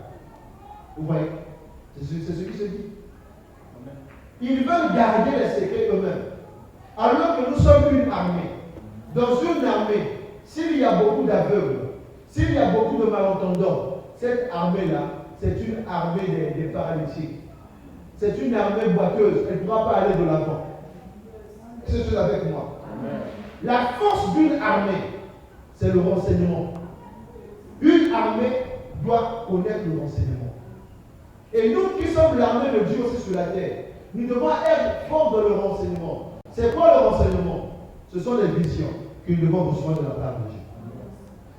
Vous voyez? C'est ce qui se dit. Ils veulent garder les secrets eux-mêmes. Alors que nous sommes une armée. Dans une armée, s'il y a beaucoup d'aveugles, s'il y a beaucoup de malentendants, cette armée-là, c'est une armée des paralytiques. C'est une armée boiteuse. Elle ne pourra pas aller de l'avant. C'est ce avec moi. Amen. La force d'une armée, c'est le renseignement. Une armée doit connaître le renseignement. Et nous qui sommes l'armée de Dieu aussi sur la terre, nous devons être forts dans le renseignement. C'est quoi le renseignement? Ce sont les visions que nous devons recevoir de la part de Dieu.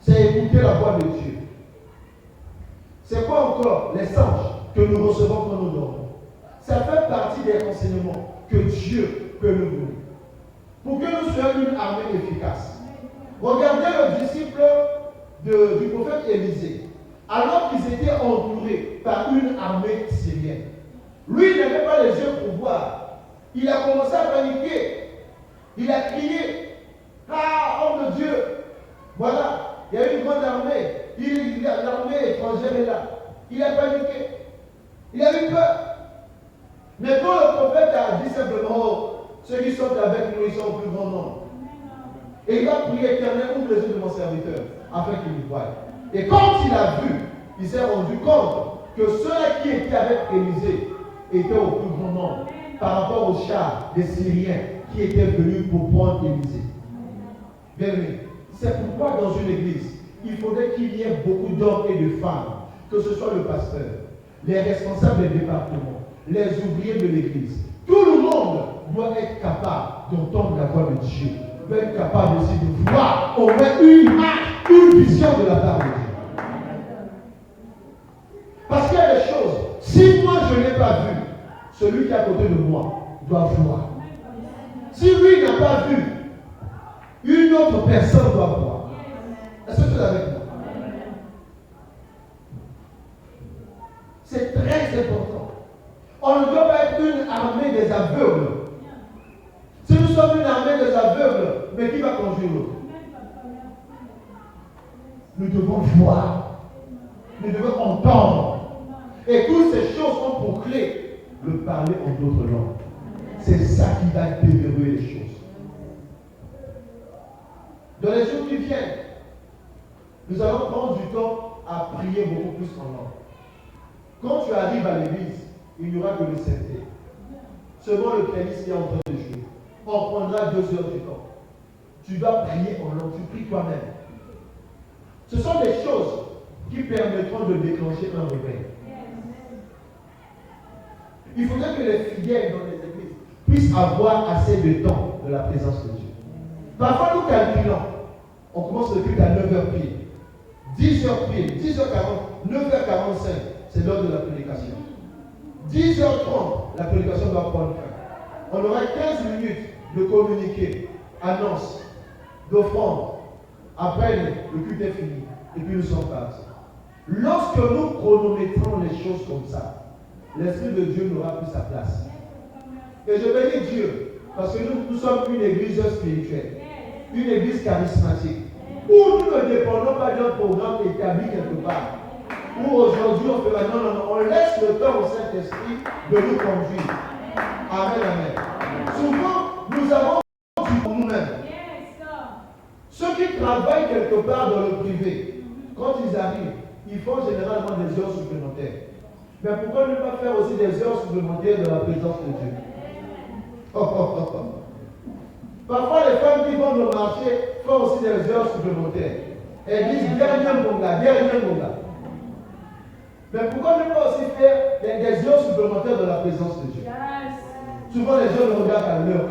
C'est écouter la voix de Dieu. C'est quoi encore? Les anges que nous recevons quand nous dormons. Ça fait partie des renseignements que Dieu peut nous donner. Pour que nous soyons une armée efficace. Regardez le disciple du prophète Élisée. Alors qu'ils étaient entourés par une armée syrienne. Lui, il n'avait pas les yeux pour voir. Il a commencé à paniquer. Il a crié, ah, homme de Dieu, voilà, il y a une grande armée. L'armée étrangère est là. Il a paniqué. Il a eu peur. Mais quand le prophète a dit simplement, oh, ceux qui sont avec nous, ils sont au plus grand nombre. Et il va prier, Éternel, ouvre les yeux de mon serviteur, afin qu'il me voie. Et quand il a vu, il s'est rendu compte que ceux-là qui étaient avec Élisée étaient au plus grand nombre par rapport aux chars des Syriens qui étaient venus pour prendre Élisée. Bien aimé, c'est pourquoi dans une église, il faudrait qu'il y ait beaucoup d'hommes et de femmes, que ce soit le pasteur, les responsables des départements, les ouvriers de l'église. Tout le monde doit être capable d'entendre la voix de Dieu, doit être capable aussi de voir au moins une image, une vision de la part de Dieu. Parce qu'il y a des choses, si moi je n'ai pas vu, celui qui est à côté de moi doit voir. Si lui n'a pas vu, une autre personne doit voir. Est-ce que tu es avec moi? C'est très important. On ne doit pas être une armée des aveugles. Si nous sommes une armée des aveugles, mais qui va conduire l'autre? Nous devons voir. Nous devons entendre. Et toutes ces choses ont pour clé le parler en d'autres langues. C'est ça qui va déverrouiller les choses. Dans les jours qui viennent, nous allons prendre du temps à prier beaucoup plus en langue. Quand tu arrives à l'église, il n'y aura que le synthé. Selon le playlist qui est en train de jouer, on prendra 2 heures du temps. Tu dois prier en langue, tu pries toi-même. Ce sont des choses qui permettront de déclencher un réveil. Il faudrait que les fidèles dans les églises puissent avoir assez de temps de la présence de Dieu. Parfois, nous calculons. On commence le culte à 9h pile. 10h pile, 10h40, 9h45, c'est l'heure de la prédication. 10h30, la prédication doit prendre fin. On aura 15 minutes de communiquer, annonce, d'offrande. Après, le culte est fini. Et puis nous sommes partis. Lorsque nous chronométrons les choses comme ça, l'Esprit de Dieu n'aura plus sa place. Et je bénis Dieu, parce que nous sommes une église spirituelle, une église charismatique, où nous ne dépendons pas d'un programme établi quelque part. Où aujourd'hui on fait non, on laisse le temps au Saint-Esprit de nous conduire. Amen, amen. Souvent, nous avons du pour nous-mêmes. Ceux qui travaillent quelque part dans le privé, quand ils arrivent, ils font généralement des heures supplémentaires. Mais pourquoi ne pas faire aussi des heures supplémentaires de la présence de Dieu? Parfois, les femmes qui vont au marché font aussi des heures supplémentaires. Elles disent dernier mon gars. Mais pourquoi ne pas aussi faire des heures supplémentaires de la présence de Dieu? Souvent, les gens me regardent à l'heure.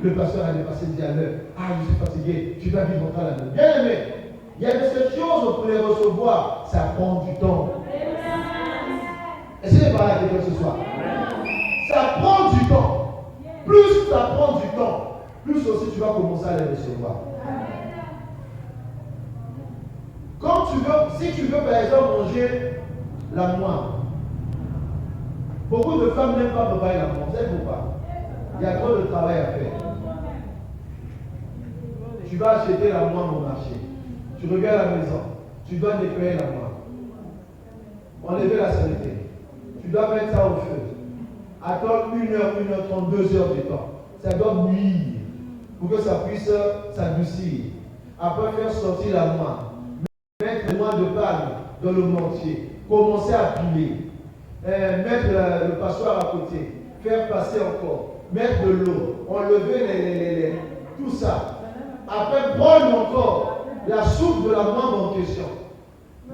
Le pasteur a dépassé à l'heure. Je suis fatigué. Tu vas vivre à la nuit. Bien aimé, il y a de ces choses pour les recevoir. Ça prend du temps. Essayez de parler à quelqu'un ce soir. Ça prend du temps. Plus ça prend du temps, plus aussi tu vas commencer à les recevoir. Quand tu veux, si tu veux par exemple manger la moire, beaucoup de femmes n'aiment pas préparer la moire. Vous savez pourquoi? Il y a trop de travail à faire. Tu vas acheter la moire au marché. Tu reviens à la maison. Tu dois nettoyer la moire. Enlever la saleté. Tu dois mettre ça au feu. Attendre 1h, 1h30, 2 heures du temps. Ça doit bouillir pour que ça puisse s'adoucir. Après faire sortir la moire. Mettre le noix de palme dans le mortier. Commencer à piler. Mettre le passoire à côté. Faire passer encore. Mettre de l'eau. Enlever tout ça. Après prendre encore la soupe de la moire en question.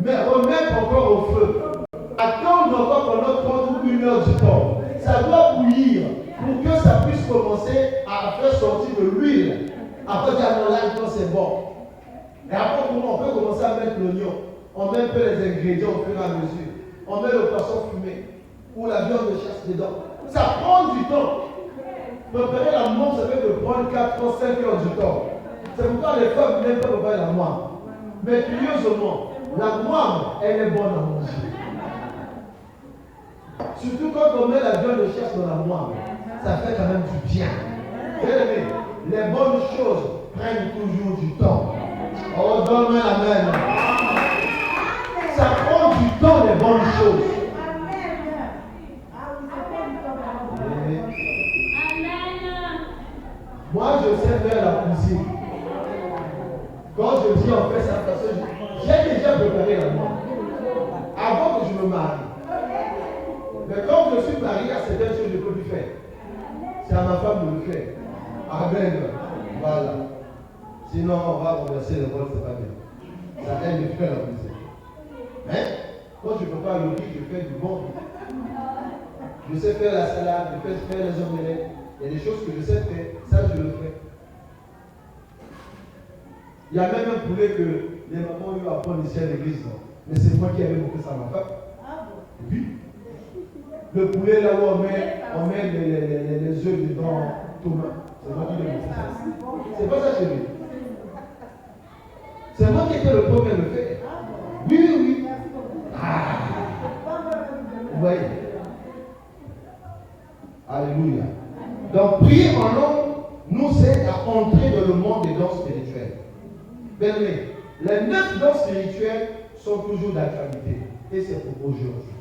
Mais remettre encore au feu. Attendre encore pendant 1 heure du temps. Ça doit bouillir pour que ça puisse commencer à faire sortir de l'huile. Après, c'est bon. Et après, on peut commencer à mettre l'oignon. On met un peu les ingrédients au fur et à mesure. On met le poisson fumé ou la viande de chasse dedans. Ça prend du temps. Préparer la moire, ça peut prendre 4 ans, 5 heures du temps. C'est pourquoi les femmes n'aiment pas préparer la moire. Mais curieusement, la moire, elle est bonne à manger. Surtout quand on met la viande de chasse dans la moire, ça fait quand même du bien. Bien aimé, les bonnes choses prennent toujours du temps. Oh, donne-moi amen. Ça prend du temps chose. Moi, je sais faire la cuisine. Quand je dis on fait ça, parce que j'ai déjà préparé la moi. Avant que je me marie. Mais quand je suis marié, à certaines choses, je ne peux plus faire. C'est à ma femme de le faire. Amen. Voilà. Sinon, on va renverser le rôle, c'est pas bien. Ça aide de faire la cuisine. Mais, quand je prépare le riz, je fais du bon riz. Je sais faire la salade, je sais faire les omelettes. Il y a des choses que je sais faire, ça je le fais. Il y a même un poulet que les mamans ont eu à prendre ici à l'église. Mais c'est moi qui avais montré ça à ma femme. Oui. Le poulet là où on met les œufs dedans, Thomas. C'est moi qui l'ai montré ça. C'est pas ça chérie. C'est moi qui étais le premier à le faire. Oui. Ah. Vous voyez. Alléluia. Donc prier en langue nous aide à entrer dans le monde des dons spirituels. Bien aimé, les 9 dons spirituels sont toujours d'actualité. Et c'est pour aujourd'hui.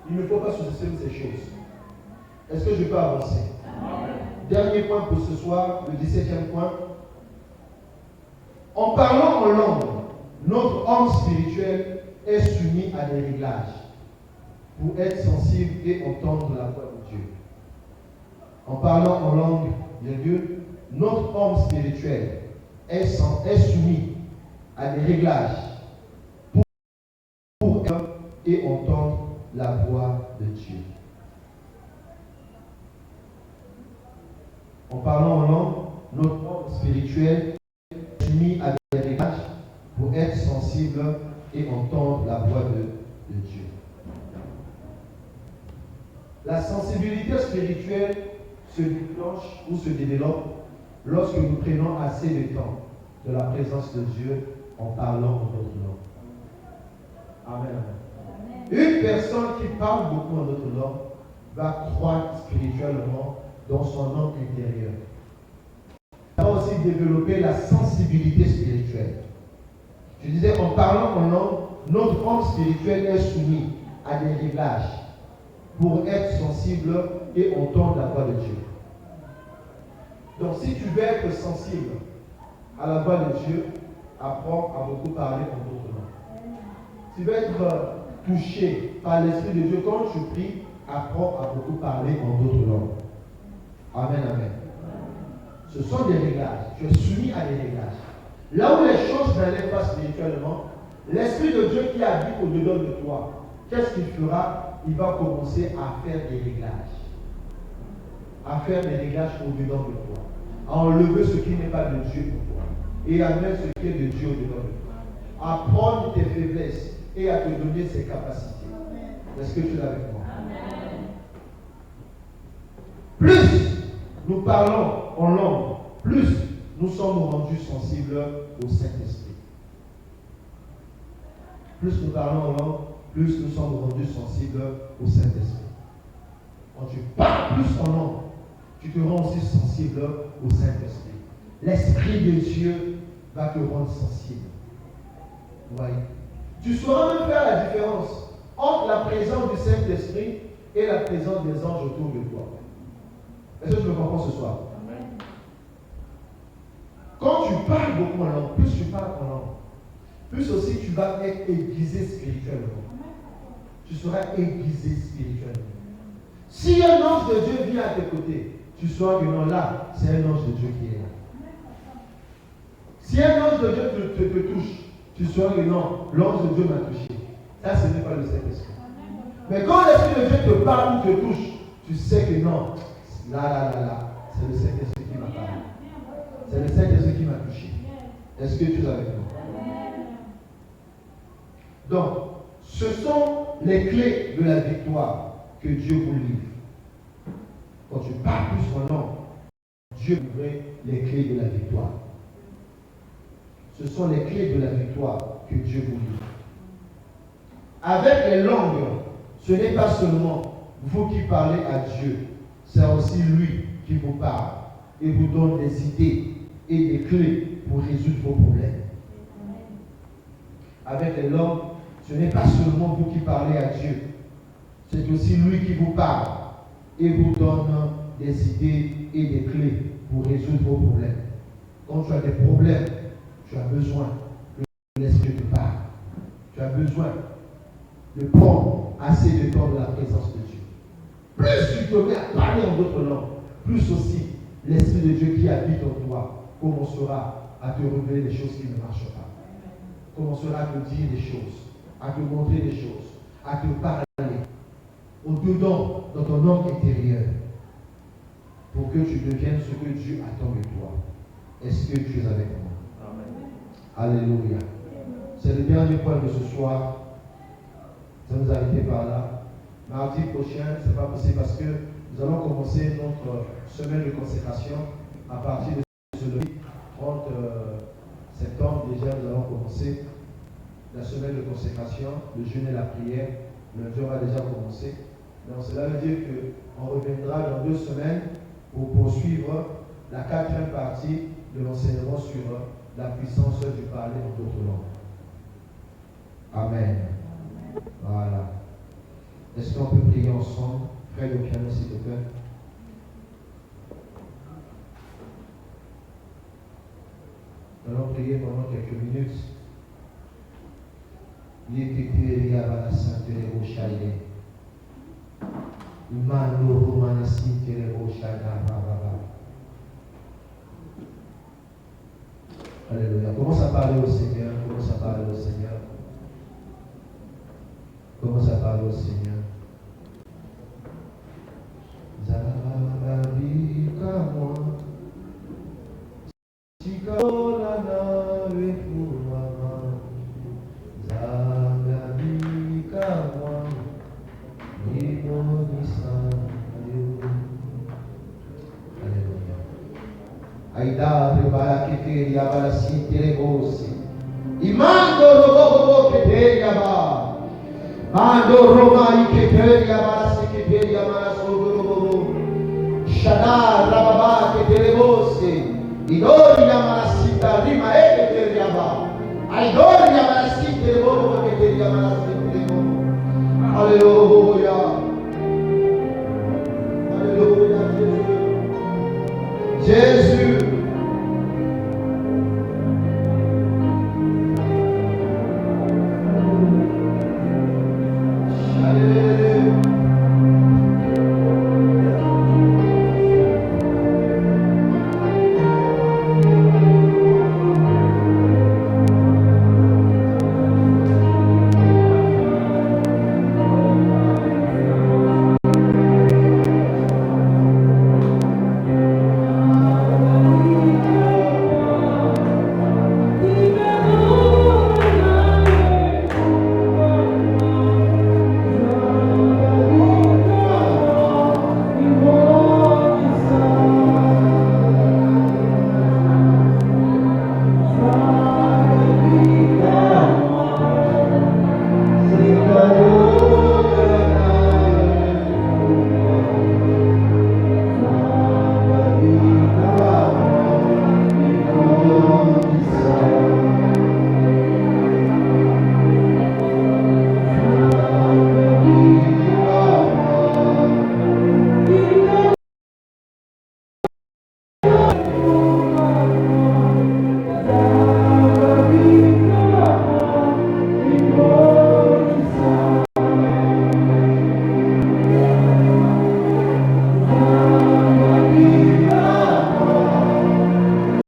Il ne faut pas sous-estimer ces choses. Est-ce que je peux avancer? Dernier point pour ce soir, le 17e point. En parlant en langue, notre homme spirituel est soumis à des réglages pour être sensible et entendre la voix de Dieu. En parlant en langue de Dieu, notre homme spirituel est soumis à des réglages pour être et entendre la voix de Dieu. En parlant en langue, notre homme spirituel est soumis à des réglages pour être sensible et entendre la voix de Dieu. La sensibilité spirituelle se déclenche ou se développe lorsque nous prenons assez de temps de la présence de Dieu en parlant en notre langue. Amen. Une personne qui parle beaucoup en notre langue va croître spirituellement dans son homme intérieur. Elle va aussi développer la sensibilité spirituelle. Je disais, en parlant en langue, notre homme spirituel est soumis à des réglages pour être sensible et entendre la voix de Dieu. Donc si tu veux être sensible à la voix de Dieu, apprends à beaucoup parler en d'autres langues. Tu veux être touché par l'Esprit de Dieu quand tu pries, apprends à beaucoup parler en d'autres langues. Amen, amen. Ce sont des réglages. Tu es soumis à des réglages. Là où les choses n'allaient pas spirituellement, l'Esprit de Dieu qui habite au-dedans de toi, qu'est-ce qu'il fera? Il va commencer à faire des réglages. À faire des réglages au-dedans de toi. À enlever ce qui n'est pas de Dieu pour toi. Et à mettre ce qui est de Dieu au-dedans de toi. À prendre tes faiblesses et à te donner ses capacités. Est-ce que tu es avec moi? Amen. Plus nous parlons en langue, plus nous sommes rendus sensibles au Saint-Esprit. Plus nous parlons en langue, plus nous sommes rendus sensibles au Saint-Esprit. Quand tu parles plus en langue, tu te rends aussi sensible au Saint-Esprit. L'Esprit de Dieu va te rendre sensible. Vous voyez? Tu sauras même faire la différence entre la présence du Saint-Esprit et la présence des anges autour de toi. Est-ce que tu me comprends ce soir? Amen. Quand tu parles beaucoup en langue, plus tu parles en langue, plus aussi tu vas être aiguisé spirituellement. Tu seras aiguisé spirituellement. Si un ange de Dieu vient à tes côtés, tu sauras que non, là, c'est un ange de Dieu qui est là. Si un ange de Dieu te touche, tu sauras que non, l'ange de Dieu m'a touché. Ça, ce n'est pas le Saint-Esprit. Mais quand l'Esprit de Dieu te parle ou te touche, tu sais que non, là, c'est le Saint-Esprit qui m'a parlé. C'est le Saint-Esprit qui m'a touché. Est-ce que tu es avec moi? Donc, ce sont les clés de la victoire que Dieu vous livre. Quand tu parles plus en langue, Dieu vous livre les clés de la victoire. Ce sont les clés de la victoire que Dieu vous livre. Avec les langues, ce n'est pas seulement vous qui parlez à Dieu, c'est aussi lui qui vous parle et vous donne des idées et des clés pour résoudre vos problèmes. avec les langues, ce n'est pas seulement vous qui parlez à Dieu. C'est aussi lui qui vous parle et vous donne des idées et des clés pour résoudre vos problèmes. Quand tu as des problèmes, tu as besoin de l'Esprit te parle. Tu as besoin de prendre assez de temps de la présence de Dieu. Plus tu te mets à parler en d'autres langues, plus aussi l'Esprit de Dieu qui habite en toi commencera à te révéler des choses qui ne marchent pas. Commencera à te dire des choses, à te montrer des choses, à te parler au-dedans, dans ton homme intérieur, pour que tu deviennes ce que Dieu attend de toi. Est-ce que tu es avec moi? Amen. Alléluia. C'est le dernier point de ce soir. Ça nous a été par là. Mardi prochain, ce n'est pas possible parce que nous allons commencer notre semaine de consécration à partir de ce lundi 30 septembre. Déjà, nous allons commencer la semaine de consécration, le jeûne et la prière. Lundi, on va déjà commencer. Donc, cela veut dire qu'on reviendra dans 2 semaines pour poursuivre la 4e partie de l'enseignement sur la puissance du parler en d'autres langues. Amen. Voilà. Est-ce qu'on peut prier ensemble? Frère le piano, s'il te plaît. Nous allons prier pendant quelques minutes. Alléluia. Commence à parler au Seigneur. Commence à parler au Seigneur. Commence à parler au Seigneur. Aida prepara che te riava la sintire così. Imando robo che te riava. Mando romai che te riava la si che te riava la solo robo. Shadar